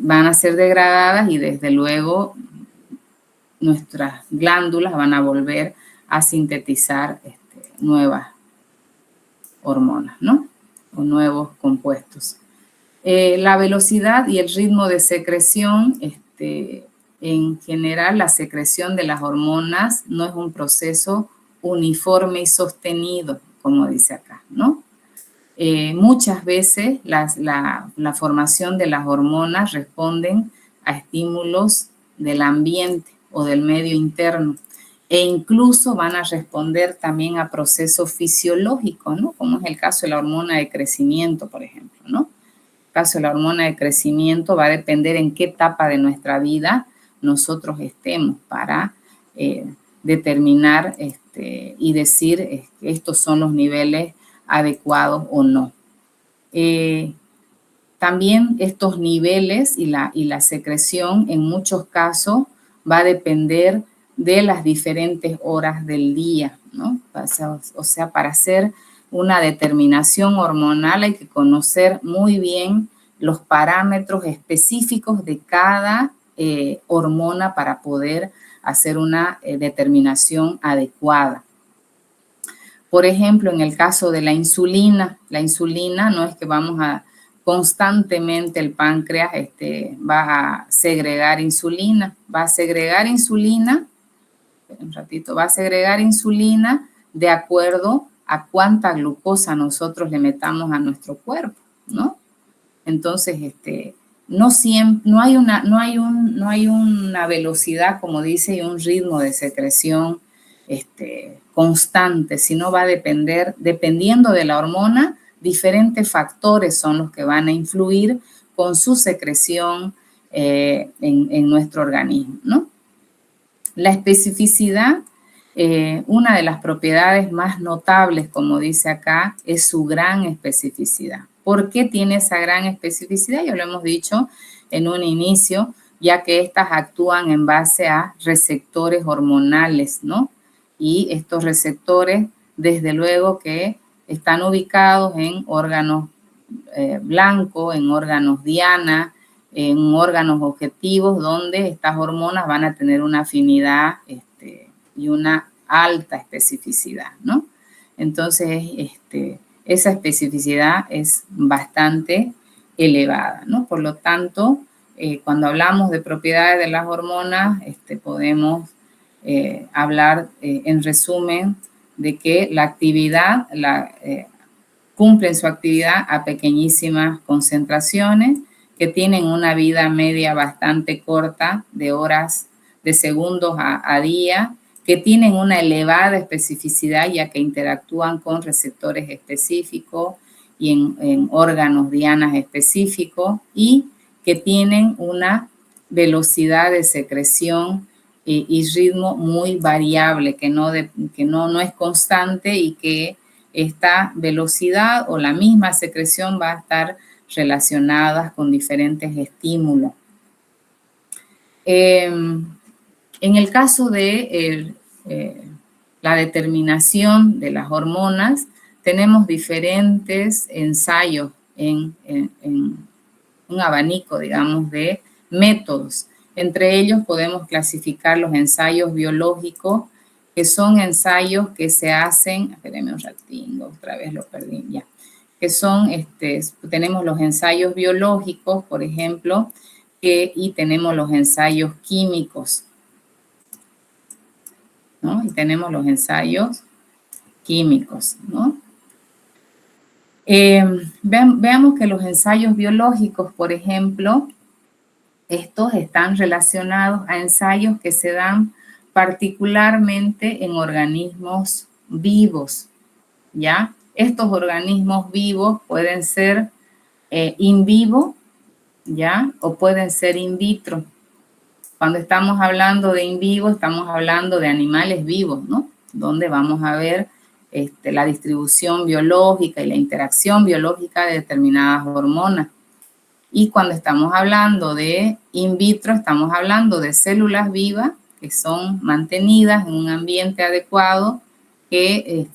van a ser degradadas y desde luego nuestras glándulas van a volver a sintetizar nuevas hormonas, ¿no? O nuevos compuestos. La velocidad y el ritmo de secreción, en general, la secreción de las hormonas no es un proceso uniforme y sostenido, como dice acá, ¿no? Muchas veces la formación de las hormonas responden a estímulos del ambiente o del medio interno e incluso van a responder también a procesos fisiológicos, ¿no? Como es el caso de la hormona de crecimiento, por ejemplo, ¿no? El caso de la hormona de crecimiento va a depender en qué etapa de nuestra vida nosotros estemos para determinar y decir que estos son los niveles adecuados o no. También estos niveles y la secreción en muchos casos va a depender de las diferentes horas del día, ¿no? O sea, para hacer una determinación hormonal hay que conocer muy bien los parámetros específicos de cada hormona para poder hacer una determinación adecuada. Por ejemplo, en el caso de la insulina no es que vamos a constantemente el páncreas va a segregar insulina, va a segregar insulina de acuerdo a cuánta glucosa nosotros le metamos a nuestro cuerpo, ¿no? Entonces, no hay una velocidad, como dice, y un ritmo de secreción constante, sino va a depender, dependiendo de la hormona, diferentes factores son los que van a influir con su secreción en nuestro organismo, ¿no? La especificidad, una de las propiedades más notables, como dice acá, es su gran especificidad. ¿Por qué tiene esa gran especificidad? Ya lo hemos dicho en un inicio, ya que estas actúan en base a receptores hormonales, ¿no? Y estos receptores, desde luego que están ubicados en órganos blancos, en órganos diana, en órganos objetivos, donde estas hormonas van a tener una afinidad y una alta especificidad, ¿no? Entonces, esa especificidad es bastante elevada, ¿no? Por lo tanto, cuando hablamos de propiedades de las hormonas, podemos hablar en resumen de que la actividad cumplen su actividad a pequeñísimas concentraciones que tienen una vida media bastante corta de horas, de segundos a día, que tienen una elevada especificidad ya que interactúan con receptores específicos y en órganos dianas específicos y que tienen una velocidad de secreción y ritmo muy variable, que no es constante y que esta velocidad o la misma secreción va a estar relacionadas con diferentes estímulos. En el caso de la determinación de las hormonas, tenemos diferentes ensayos en un abanico, digamos, de métodos. Entre ellos podemos clasificar los ensayos biológicos que son ensayos que se hacen, espérenme un ratingo, otra vez lo perdí, ya, que son, tenemos los ensayos biológicos, por ejemplo, y tenemos los ensayos químicos, ¿no? Y tenemos los ensayos químicos, ¿no? Veamos que los ensayos biológicos, por ejemplo, estos están relacionados a ensayos que se dan particularmente en organismos vivos, ¿ya? Estos organismos vivos pueden ser in vivo, ¿ya? O pueden ser in vitro. Cuando estamos hablando de in vivo, estamos hablando de animales vivos, ¿no? Donde vamos a ver la distribución biológica y la interacción biológica de determinadas hormonas. Y cuando estamos hablando de in vitro, estamos hablando de células vivas que son mantenidas en un ambiente adecuado que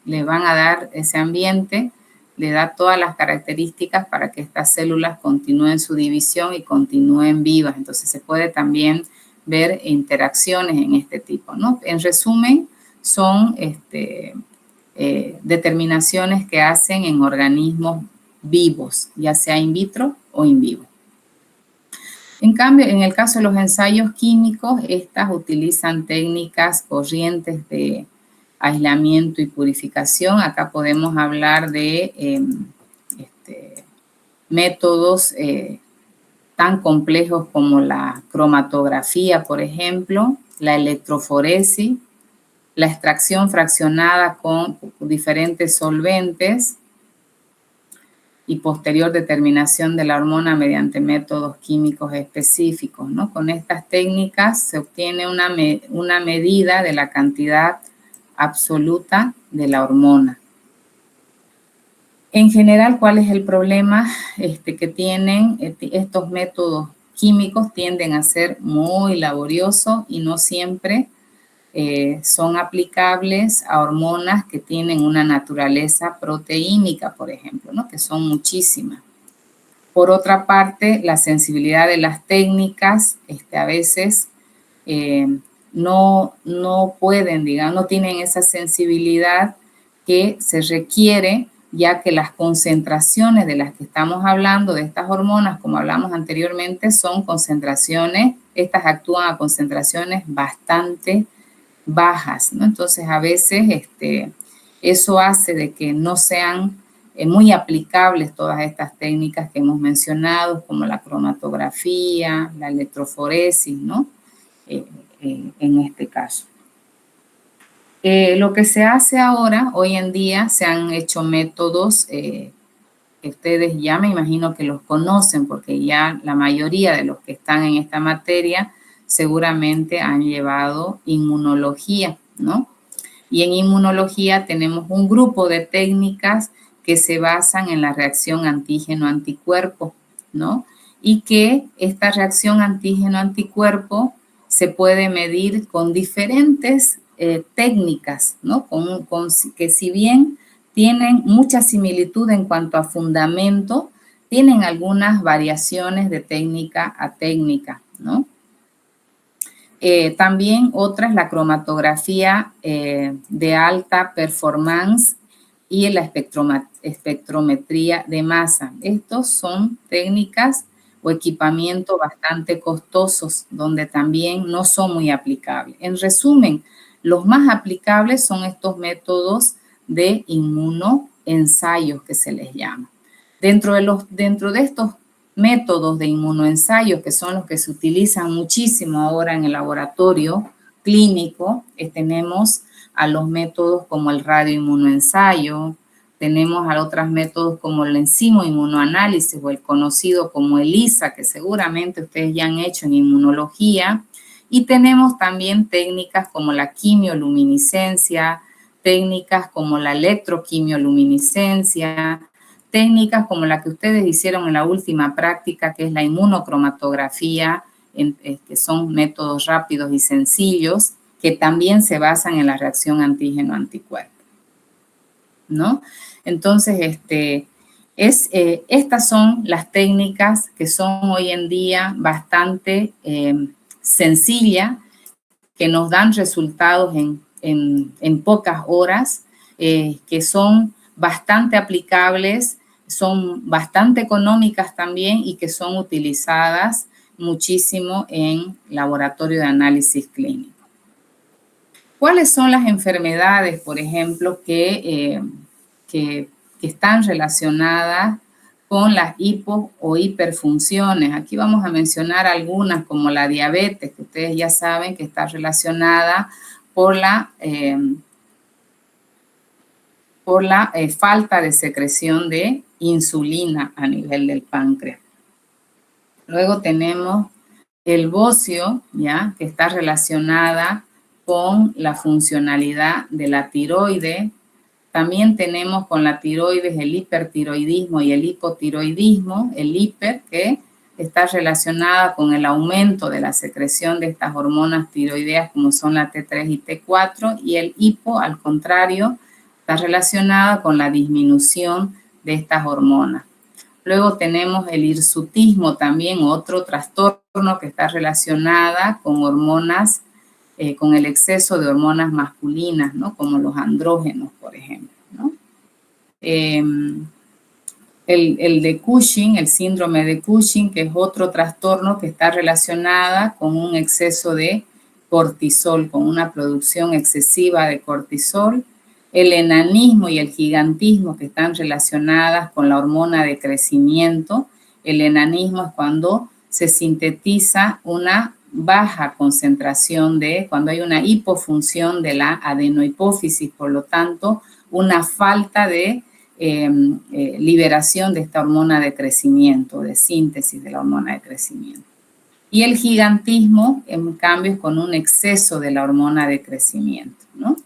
le van a dar ese ambiente, le da todas las características para que estas células continúen su división y continúen vivas. Entonces se puede también ver interacciones en este tipo, ¿no? En resumen, son determinaciones que hacen en organismos vivos, ya sea in vitro o in vivo. En cambio, en el caso de los ensayos químicos, estas utilizan técnicas corrientes de aislamiento y purificación. Acá podemos hablar de métodos tan complejos como la cromatografía, por ejemplo, la electroforesis, la extracción fraccionada con diferentes solventes y posterior determinación de la hormona mediante métodos químicos específicos, ¿no? Con estas técnicas se obtiene una medida de la cantidad absoluta de la hormona. En general, ¿cuál es el problema que tienen estos métodos químicos? Tienden a ser muy laboriosos y no siempre son aplicables a hormonas que tienen una naturaleza proteínica, por ejemplo, ¿no? Que son muchísimas. Por otra parte, la sensibilidad de las técnicas a veces no pueden, digamos, no tienen esa sensibilidad que se requiere, ya que las concentraciones de las que estamos hablando, de estas hormonas, como hablamos anteriormente, son concentraciones, estas actúan a concentraciones bastante bajas, ¿no? Entonces, a veces eso hace de que no sean muy aplicables todas estas técnicas que hemos mencionado, como la cromatografía, la electroforesis, ¿no? En este caso. Lo que se hace ahora, hoy en día, se han hecho métodos que ustedes ya me imagino que los conocen, porque ya la mayoría de los que están en esta materia seguramente han llevado inmunología, ¿no? Y en inmunología tenemos un grupo de técnicas que se basan en la reacción antígeno-anticuerpo, ¿no? Y que esta reacción antígeno-anticuerpo se puede medir con diferentes técnicas, ¿no? Que si bien tienen mucha similitud en cuanto a fundamento, tienen algunas variaciones de técnica a técnica, ¿no? También otra es la cromatografía de alta performance y la espectrometría de masa. Estos son técnicas o equipamientos bastante costosos, donde también no son muy aplicables. En resumen, los más aplicables son estos métodos de inmunoensayos que se les llama. Dentro de estos métodos de inmunoensayos, que son los que se utilizan muchísimo ahora en el laboratorio clínico, tenemos a los métodos como el radioinmunoensayo, tenemos a otros métodos como el enzimo-inmunoanálisis o el conocido como ELISA, que seguramente ustedes ya han hecho en inmunología, y tenemos también técnicas como la quimioluminiscencia, técnicas como la electroquimioluminiscencia, técnicas como la que ustedes hicieron en la última práctica, que es la inmunocromatografía, que son métodos rápidos y sencillos, que también se basan en la reacción antígeno-anticuerpo, ¿no? Entonces, estas son las técnicas que son hoy en día bastante sencillas que nos dan resultados en pocas horas, que son bastante aplicables, son bastante económicas también y que son utilizadas muchísimo en laboratorio de análisis clínico. ¿Cuáles son las enfermedades, por ejemplo, que están relacionadas con las hipo o hiperfunciones? Aquí vamos a mencionar algunas, como la diabetes, que ustedes ya saben que está relacionada por la falta de secreción de insulina a nivel del páncreas. Luego tenemos el bocio, ¿ya?, que está relacionada con la funcionalidad de la tiroide. También tenemos con la tiroides el hipertiroidismo y el hipotiroidismo. El hiper, que está relacionada con el aumento de la secreción de estas hormonas tiroideas como son la T3 y T4, y el hipo, al contrario, está relacionada con la disminución de estas hormonas. Luego tenemos el hirsutismo, también otro trastorno que está relacionada con hormonas, con el exceso de hormonas masculinas, ¿no?, como los andrógenos, por ejemplo, ¿no? El de Cushing, el síndrome de Cushing, que es otro trastorno que está relacionada con un exceso de cortisol, con una producción excesiva de cortisol. El enanismo y el gigantismo, que están relacionadas con la hormona de crecimiento. El enanismo es cuando se sintetiza una baja concentración cuando hay una hipofunción de la adenohipófisis, por lo tanto, una falta de liberación de esta hormona de crecimiento, de síntesis de la hormona de crecimiento. Y el gigantismo, en cambio, es con un exceso de la hormona de crecimiento, ¿no?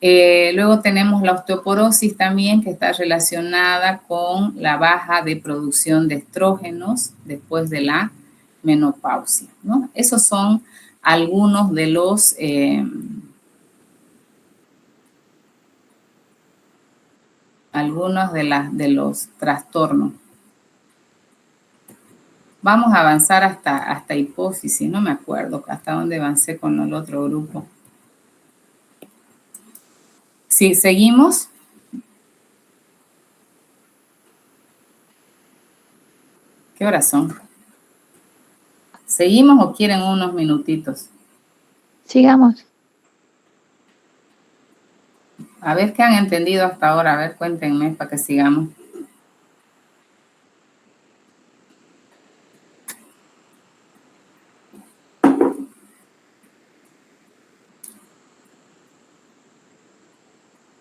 Luego tenemos la osteoporosis también, que está relacionada con la baja de producción de estrógenos después de la menopausia, ¿no? Esos son algunos de los de los trastornos. Vamos a avanzar hasta hipófisis, no me acuerdo hasta dónde avancé con el otro grupo. Sí, seguimos. ¿Qué horas son? ¿Seguimos o quieren unos minutitos? Sigamos. A ver qué han entendido hasta ahora. A ver, cuéntenme para que sigamos.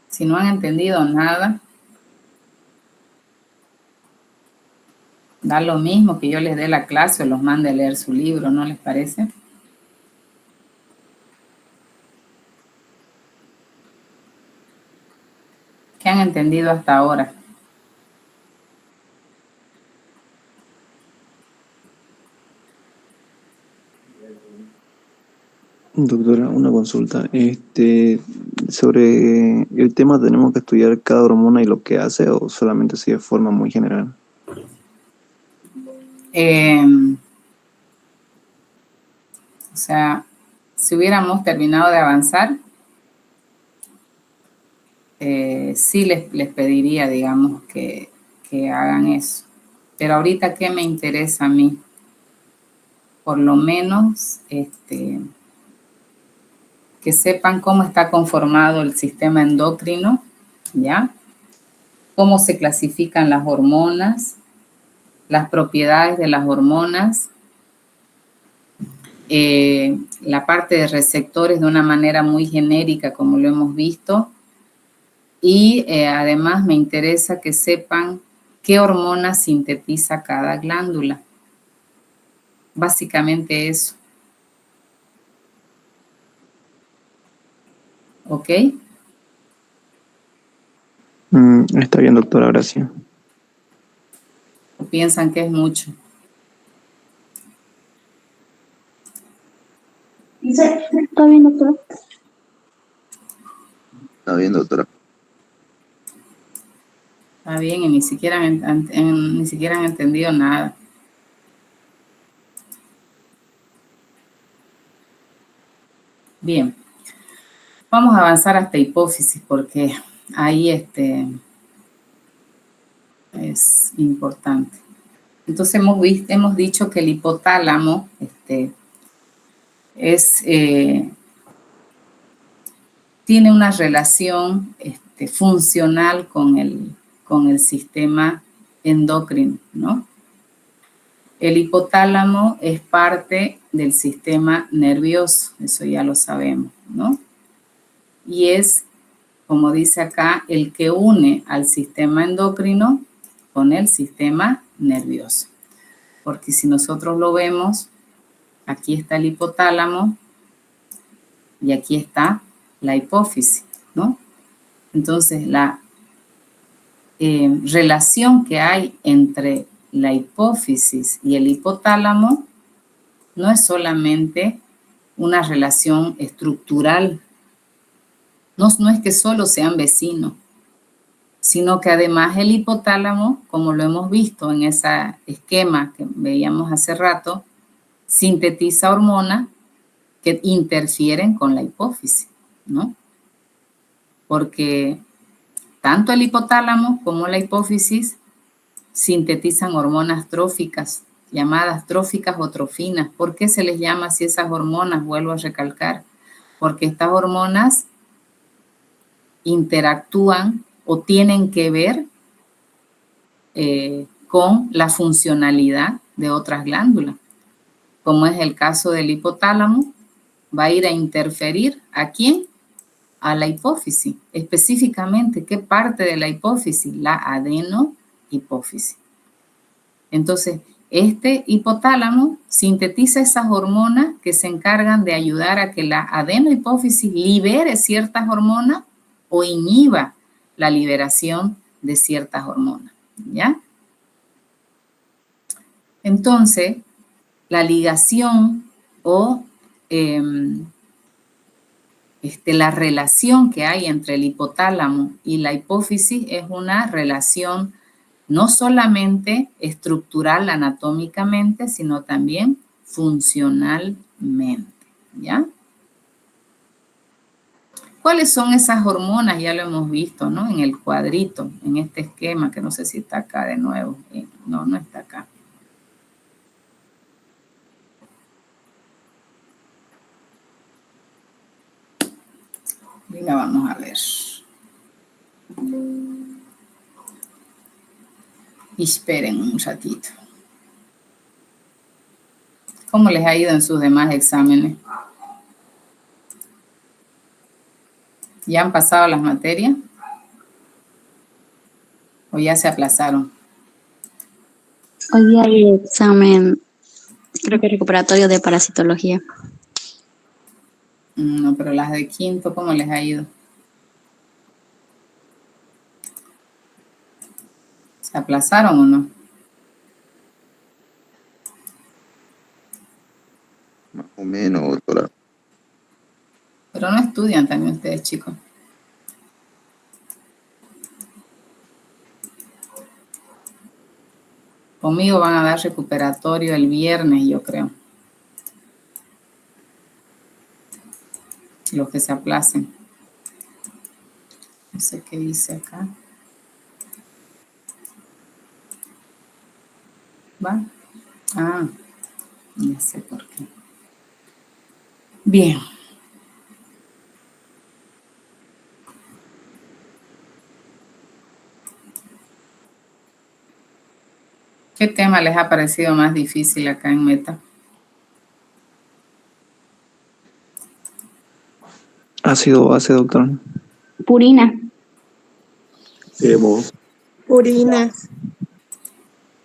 Si no han entendido nada, da lo mismo que yo les dé la clase o los mande a leer su libro, ¿no les parece? ¿Qué han entendido hasta ahora? Doctora, una consulta. Sobre el tema, ¿tenemos que estudiar cada hormona y lo que hace o solamente así de forma muy general? O sea, si hubiéramos terminado de avanzar, sí les pediría, digamos, que hagan eso. Pero ahorita, ¿qué me interesa a mí? Por lo menos, que sepan cómo está conformado el sistema endocrino, ¿ya? Cómo se clasifican las hormonas, las propiedades de las hormonas, la parte de receptores de una manera muy genérica, como lo hemos visto, y además me interesa que sepan qué hormona sintetiza cada glándula. Básicamente eso. ¿Ok? Está bien, doctora, gracias. ¿O piensan que es mucho? ¿Está bien, doctora? Está bien, doctora. Está bien, y ni siquiera han entendido nada. Bien, vamos a avanzar hasta hipófisis porque ahí es importante. Entonces hemos dicho que el hipotálamo tiene una relación funcional con el sistema endocrino, ¿no? El hipotálamo es parte del sistema nervioso, eso ya lo sabemos, ¿no? Y es, como dice acá, el que une al sistema endocrino con el sistema nervioso. Porque si nosotros lo vemos, aquí está el hipotálamo y aquí está la hipófisis, ¿no? Entonces, la relación que hay entre la hipófisis y el hipotálamo no es solamente una relación estructural, no es que solo sean vecinos, sino que además el hipotálamo, como lo hemos visto en ese esquema que veíamos hace rato, sintetiza hormonas que interfieren con la hipófisis, ¿no? Porque tanto el hipotálamo como la hipófisis sintetizan hormonas tróficas, llamadas tróficas o trofinas. ¿Por qué se les llama así esas hormonas? Vuelvo a recalcar. Porque estas hormonas interactúan o tienen que ver con la funcionalidad de otras glándulas. Como es el caso del hipotálamo, va a ir a interferir ¿a quién? A la hipófisis. Específicamente, ¿qué parte de la hipófisis? La adenohipófisis. Entonces, este hipotálamo sintetiza esas hormonas que se encargan de ayudar a que la adenohipófisis libere ciertas hormonas o inhiba la liberación de ciertas hormonas, ¿ya? Entonces, la ligación o la relación que hay entre el hipotálamo y la hipófisis es una relación no solamente estructural anatómicamente, sino también funcionalmente, ¿ya? ¿Cuáles son esas hormonas? Ya lo hemos visto, ¿no? En el cuadrito, en este esquema, que no sé si está acá de nuevo. No, no está acá. Venga, vamos a ver. Y esperen un ratito. ¿Cómo les ha ido en sus demás exámenes? ¿Ya han pasado las materias? ¿O ya se aplazaron? Hoy día hay examen, creo que recuperatorio de parasitología. No, pero las de quinto, ¿cómo les ha ido? ¿Se aplazaron o no? Más o menos, doctora. Pero no estudian también ustedes, chicos. Conmigo van a dar recuperatorio el viernes, yo creo. Los que se aplacen. No sé qué dice acá. ¿Va? Ah, ya sé por qué. Bien. ¿Qué tema les ha parecido más difícil acá en Meta? Ácido base, doctor. Purina. Purina.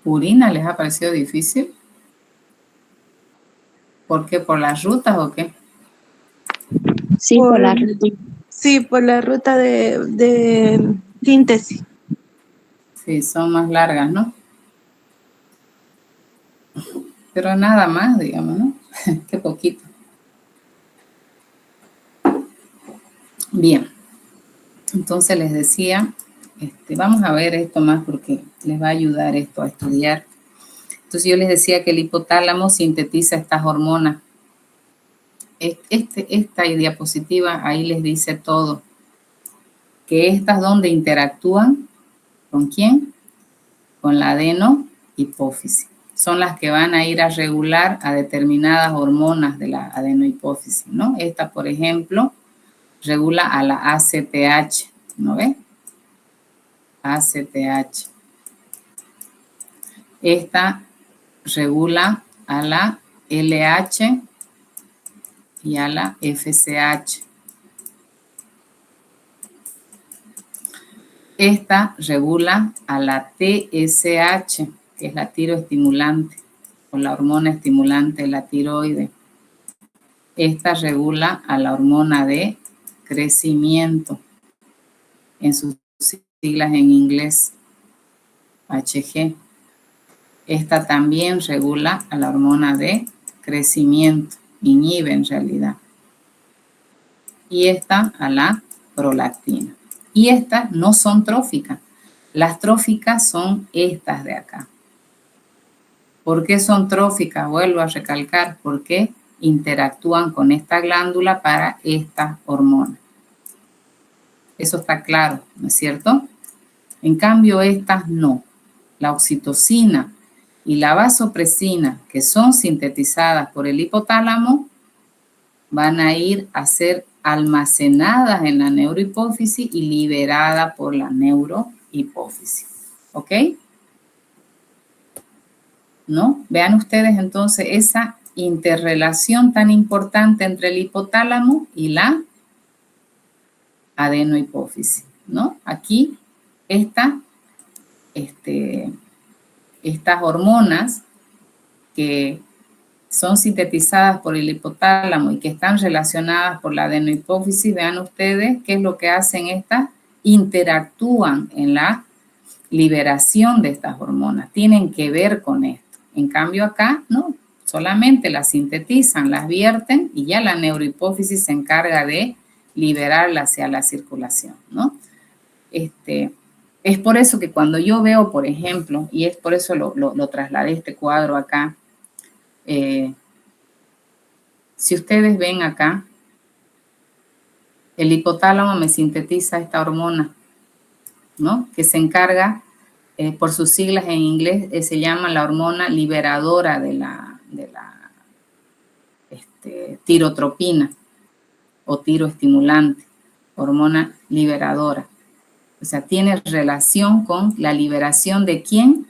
¿Purina les ha parecido difícil? ¿Por qué? ¿Por las rutas o qué? Sí, por la ruta. Sí, por la ruta de síntesis. Sí, son más largas, ¿no? Pero nada más, digamos, ¿no? Qué poquito. Bien. Entonces les decía, vamos a ver esto más porque les va a ayudar esto a estudiar. Entonces yo les decía que el hipotálamo sintetiza estas hormonas esta diapositiva ahí les dice todo. Que estas donde interactúan, ¿con quién? Con la adenohipófisis. Son las que van a ir a regular a determinadas hormonas de la adenohipófisis, ¿no? Esta, por ejemplo, regula a la ACTH, ¿no ve? ACTH. Esta regula a la LH y a la FSH. Esta regula a la TSH, que es la tiroestimulante, o la hormona estimulante de la tiroides. Esta regula a la hormona de crecimiento, en sus siglas en inglés, HG. Esta también regula a la hormona de crecimiento, inhibe en realidad. Y esta a la prolactina. Y estas no son tróficas. Las tróficas son estas de acá. ¿Por qué son tróficas? Vuelvo a recalcar, porque interactúan con esta glándula para esta hormona. Eso está claro, ¿no es cierto? En cambio, estas no. La oxitocina y la vasopresina, que son sintetizadas por el hipotálamo, van a ir a ser almacenadas en la neurohipófisis y liberadas por la neurohipófisis. ¿Ok? ¿No? Vean ustedes entonces esa interrelación tan importante entre el hipotálamo y la adenohipófisis, ¿no? Aquí estas hormonas que son sintetizadas por el hipotálamo y que están relacionadas por la adenohipófisis, vean ustedes qué es lo que hacen estas, interactúan en la liberación de estas hormonas, tienen que ver con esto. En cambio acá, no, solamente las sintetizan, las vierten y ya la neurohipófisis se encarga de liberarla hacia la circulación, ¿no? Es por eso que cuando yo veo, por ejemplo, y es por eso lo trasladé este cuadro acá, si ustedes ven acá, el hipotálamo me sintetiza esta hormona, ¿no? Que se encarga, por sus siglas en inglés, se llama la hormona liberadora de la tirotropina o tiroestimulante, hormona liberadora. O sea, tiene relación con la liberación de ¿quién?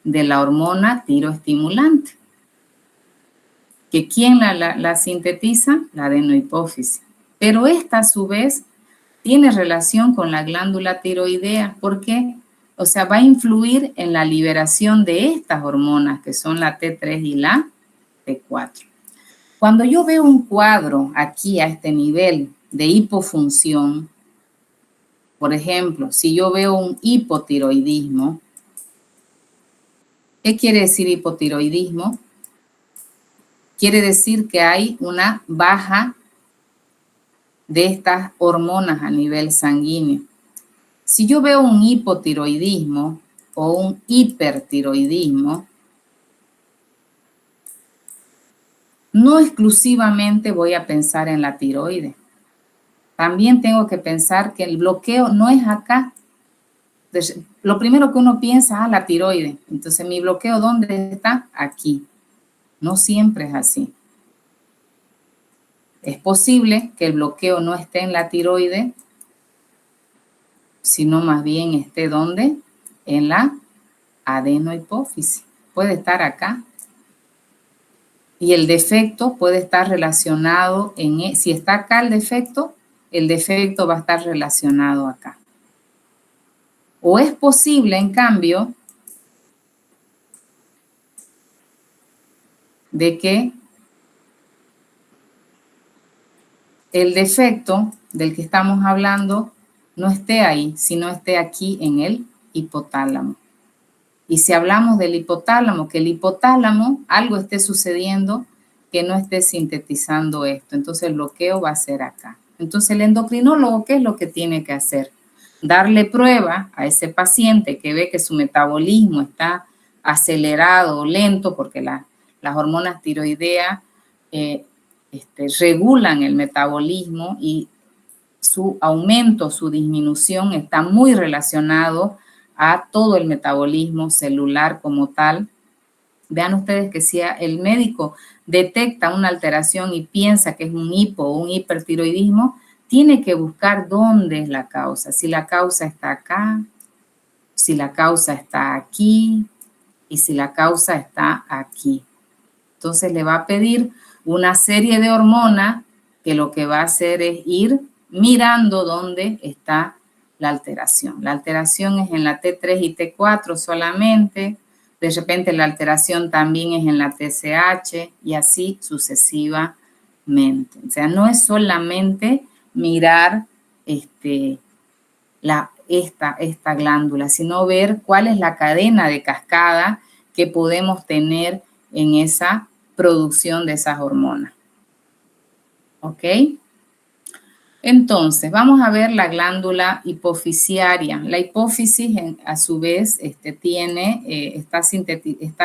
De la hormona tiroestimulante. ¿Que quién la sintetiza? La adenohipófisis. Pero esta, a su vez, tiene relación con la glándula tiroidea. ¿Por qué? O sea, va a influir en la liberación de estas hormonas, que son la T3 y la T4. Cuando yo veo un cuadro aquí a este nivel de hipofunción, por ejemplo, si yo veo un hipotiroidismo, ¿qué quiere decir hipotiroidismo? Quiere decir que hay una baja de estas hormonas a nivel sanguíneo. Si yo veo un hipotiroidismo o un hipertiroidismo, no exclusivamente voy a pensar en la tiroides. También tengo que pensar que el bloqueo no es acá. Lo primero que uno piensa, la tiroides. Entonces, ¿mi bloqueo dónde está? Aquí. No siempre es así. Es posible que el bloqueo no esté en la tiroides, sino más bien esté ¿dónde? En la adenohipófisis. Puede estar acá. Y el defecto puede estar relacionado si está acá el defecto va a estar relacionado acá. O es posible, en cambio, de que el defecto del que estamos hablando no esté ahí, sino esté aquí en el hipotálamo. Y si hablamos del hipotálamo, que el hipotálamo algo esté sucediendo que no esté sintetizando esto. Entonces el bloqueo va a ser acá. Entonces el endocrinólogo, ¿qué es lo que tiene que hacer? Darle prueba a ese paciente que ve que su metabolismo está acelerado o lento porque las hormonas tiroideas regulan el metabolismo y su aumento, su disminución está muy relacionado a todo el metabolismo celular como tal. Vean ustedes que si el médico detecta una alteración y piensa que es un hipo o un hipertiroidismo, tiene que buscar dónde es la causa. Si la causa está acá, si la causa está aquí y si la causa está aquí. Entonces le va a pedir una serie de hormonas que lo que va a hacer es ir mirando dónde está la alteración. La alteración es en la T3 y T4 solamente. De repente la alteración también es en la TSH y así sucesivamente. O sea, no es solamente mirar esta glándula, sino ver cuál es la cadena de cascada que podemos tener en esa producción de esas hormonas. ¿Ok? Entonces, vamos a ver la glándula hipofisiaria. La hipófisis, a su vez, está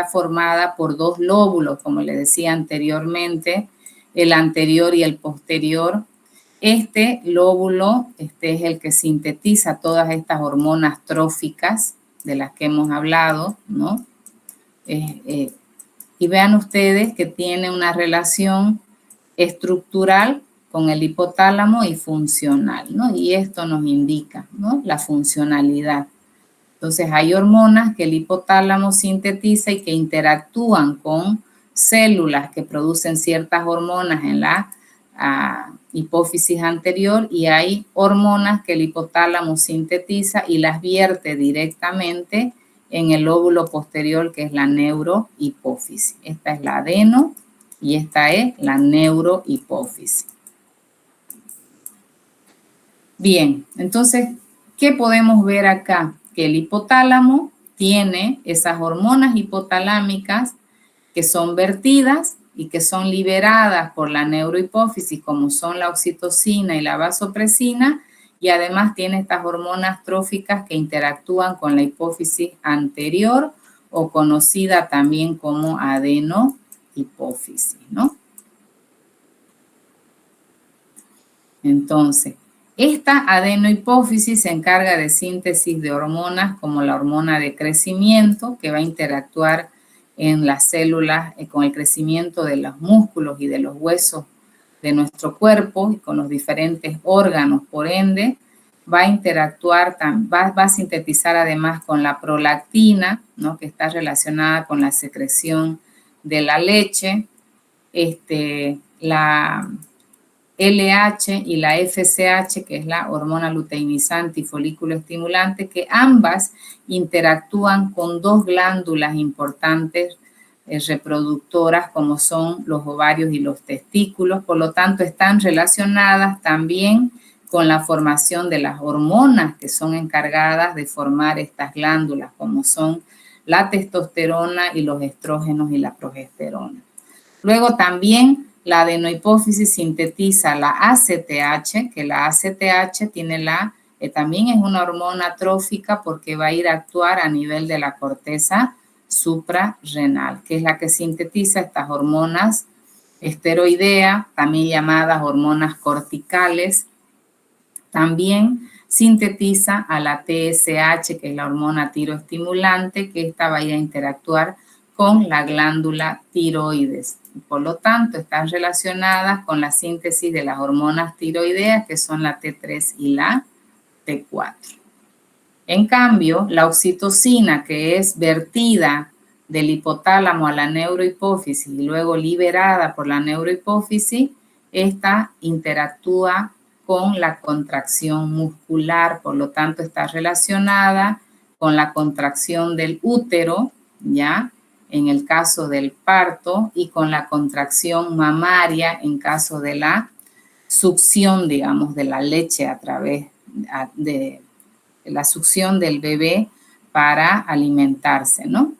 formada por dos lóbulos, como le decía anteriormente, el anterior y el posterior. Este lóbulo es el que sintetiza todas estas hormonas tróficas de las que hemos hablado, ¿no? Y vean ustedes que tiene una relación estructural con el hipotálamo y funcional, ¿no? Y esto nos indica, ¿no?, la funcionalidad. Entonces, hay hormonas que el hipotálamo sintetiza y que interactúan con células que producen ciertas hormonas en la hipófisis anterior, y hay hormonas que el hipotálamo sintetiza y las vierte directamente en el lóbulo posterior, que es la neurohipófisis. Esta es la adeno y esta es la neurohipófisis. Bien, entonces, ¿qué podemos ver acá? Que el hipotálamo tiene esas hormonas hipotalámicas que son vertidas y que son liberadas por la neurohipófisis, como son la oxitocina y la vasopresina, y además tiene estas hormonas tróficas que interactúan con la hipófisis anterior, o conocida también como adenohipófisis, ¿no? Entonces, esta adenohipófisis se encarga de síntesis de hormonas como la hormona de crecimiento, que va a interactuar en las células con el crecimiento de los músculos y de los huesos de nuestro cuerpo y con los diferentes órganos. Por ende, va a interactuar, va a sintetizar además con la prolactina, ¿no?, que está relacionada con la secreción de la leche, la LH y la FSH, que es la hormona luteinizante y folículo estimulante, que ambas interactúan con dos glándulas importantes reproductoras, como son los ovarios y los testículos. Por lo tanto, están relacionadas también con la formación de las hormonas que son encargadas de formar estas glándulas, como son la testosterona y los estrógenos y la progesterona. Luego también la adenohipófisis sintetiza la ACTH, que la ACTH tiene también es una hormona trófica porque va a ir a actuar a nivel de la corteza suprarrenal, que es la que sintetiza estas hormonas esteroideas, también llamadas hormonas corticales. También sintetiza a la TSH, que es la hormona tiroestimulante, que esta va a ir a interactuar con la glándula tiroides. Por lo tanto, están relacionadas con la síntesis de las hormonas tiroideas, que son la T3 y la T4. En cambio, la oxitocina, que es vertida del hipotálamo a la neurohipófisis y luego liberada por la neurohipófisis, esta interactúa con la contracción muscular, por lo tanto está relacionada con la contracción del útero, ¿ya?, en el caso del parto, y con la contracción mamaria en caso de la succión, digamos, de la leche a través de la succión del bebé para alimentarse, ¿no?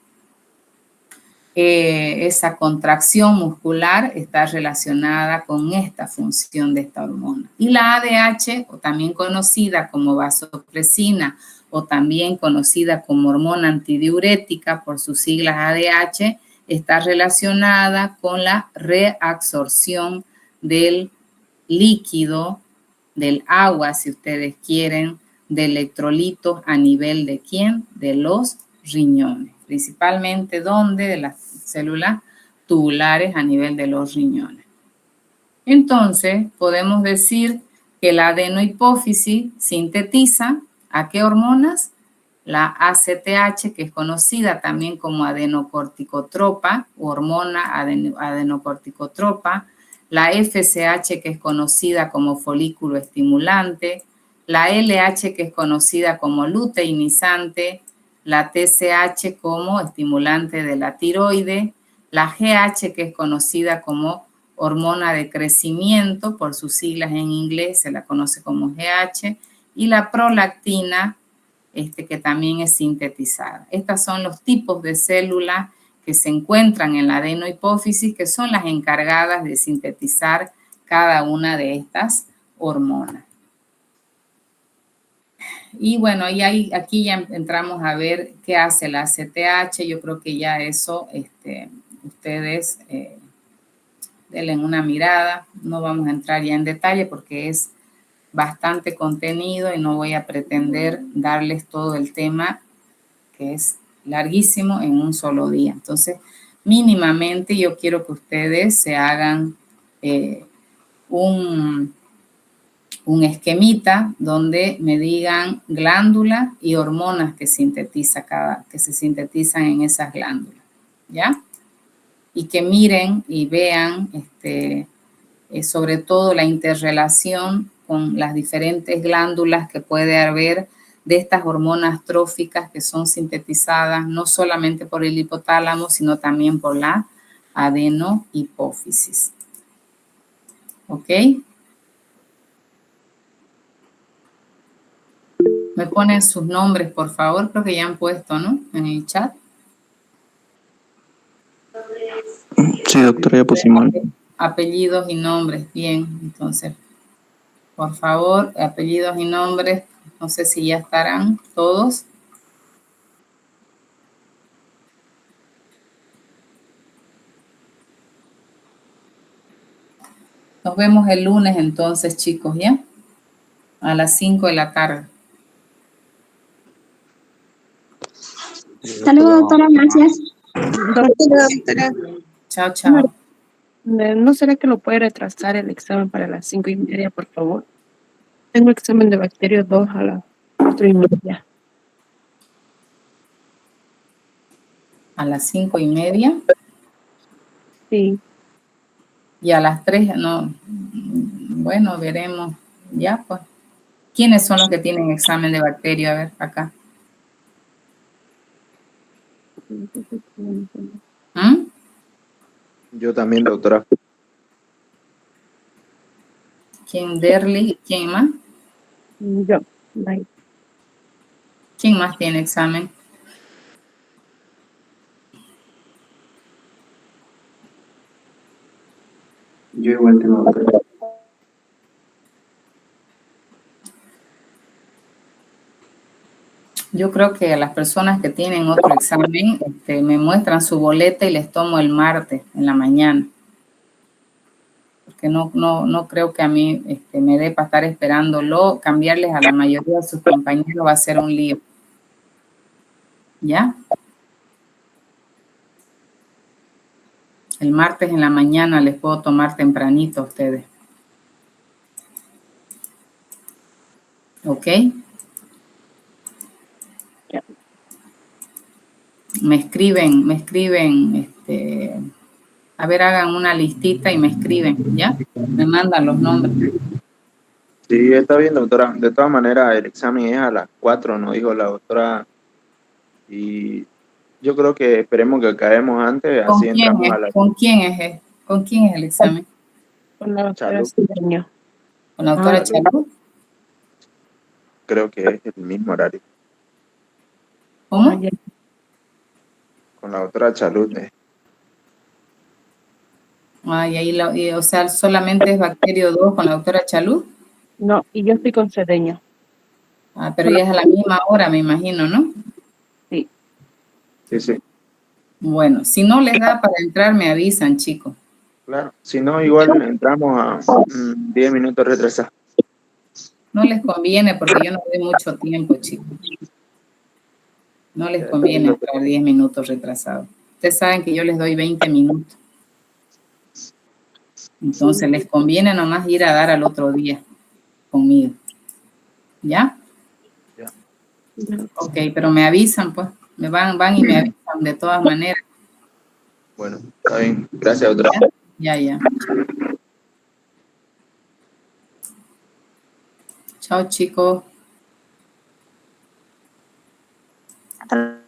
Esa contracción muscular está relacionada con esta función de esta hormona. Y la ADH, o también conocida como vasopresina, o también conocida como hormona antidiurética por sus siglas ADH, está relacionada con la reabsorción del líquido, del agua, si ustedes quieren, de electrolitos a nivel de ¿quién? De los riñones. Principalmente ¿dónde? De las células tubulares a nivel de los riñones. Entonces, podemos decir que la adenohipófisis sintetiza ¿a qué hormonas? La ACTH, que es conocida también como adenocorticotropa, o hormona adenocorticotropa, la FSH, que es conocida como folículo estimulante, la LH, que es conocida como luteinizante, la TSH como estimulante de la tiroide, la GH, que es conocida como hormona de crecimiento, por sus siglas en inglés se la conoce como GH, y la prolactina, que también es sintetizada. Estos son los tipos de células que se encuentran en la adenohipófisis, que son las encargadas de sintetizar cada una de estas hormonas. Y bueno, y aquí ya entramos a ver qué hace la ACTH. Yo creo que ya eso ustedes denle una mirada. No vamos a entrar ya en detalle porque es bastante contenido y no voy a pretender darles todo el tema, que es larguísimo, en un solo día. Entonces, mínimamente yo quiero que ustedes se hagan un esquemita donde me digan glándulas y hormonas que se sintetizan en esas glándulas, ¿ya? Y que miren y vean sobre todo la interrelación con las diferentes glándulas que puede haber de estas hormonas tróficas que son sintetizadas no solamente por el hipotálamo, sino también por la adenohipófisis. ¿Ok? Me ponen sus nombres, por favor. Creo que ya han puesto, ¿no? En el chat. Sí, doctora, ya pusimos. Apellidos y nombres. Bien, entonces, por favor, apellidos y nombres. No sé si ya estarán todos. Nos vemos el lunes entonces, chicos, ¿ya? A las 5 de la tarde. Hasta luego, doctora, gracias. Doctora, Chao, chao. ¿no será que lo puede retrasar el examen para las 5:30, por favor? Tengo examen de bacterias 2 a las 4:30. A las 5:30. Sí. Y a las 3, no. Bueno, veremos. Ya, pues. ¿Quiénes son los que tienen examen de bacteria? A ver, acá. ¿Mm? Yo también, doctora. ¿Quién? Derly. ¿Quién más? Yo. Bye. ¿Quién más tiene examen? Yo igual tengo, doctora. Yo creo que a las personas que tienen otro examen me muestran su boleta y les tomo el martes en la mañana. Porque no creo que a mí me dé para estar esperándolo. Cambiarles a la mayoría de sus compañeros va a ser un lío. ¿Ya? El martes en la mañana les puedo tomar tempranito a ustedes. ¿Ok? Me escriben, a ver, hagan una listita y me escriben, ¿ya? Me mandan los nombres. Sí, está bien, doctora. De todas maneras, el examen es a las 4, nos dijo la doctora. Y yo creo que esperemos que caemos antes, así entramos a la... ¿Con quién es el examen? Con la doctora Salud. Cedeño. ¿Con la doctora Chalú? Creo que es el mismo horario. ¿Cómo? Ayer. Con la doctora Chalú. Ay, o sea, solamente es bacterio 2 con la doctora Chalú. No, y yo estoy con Cedeño. Ah, pero ya es a la misma hora, me imagino, ¿no? Sí. Sí, sí. Bueno, si no les da para entrar, me avisan, chicos. Claro. Si no, igual entramos a 10 minutos retrasados. No les conviene porque yo no doy mucho tiempo, chicos. No les conviene entrar 10 minutos retrasados. Ustedes saben que yo les doy 20 minutos. Entonces les conviene nomás ir a dar al otro día conmigo. ¿Ya? Ya. Ok, pero me avisan, pues. Me van y me avisan de todas maneras. Bueno, está bien. Gracias, doctora. Ya. Chao, chicos. Hasta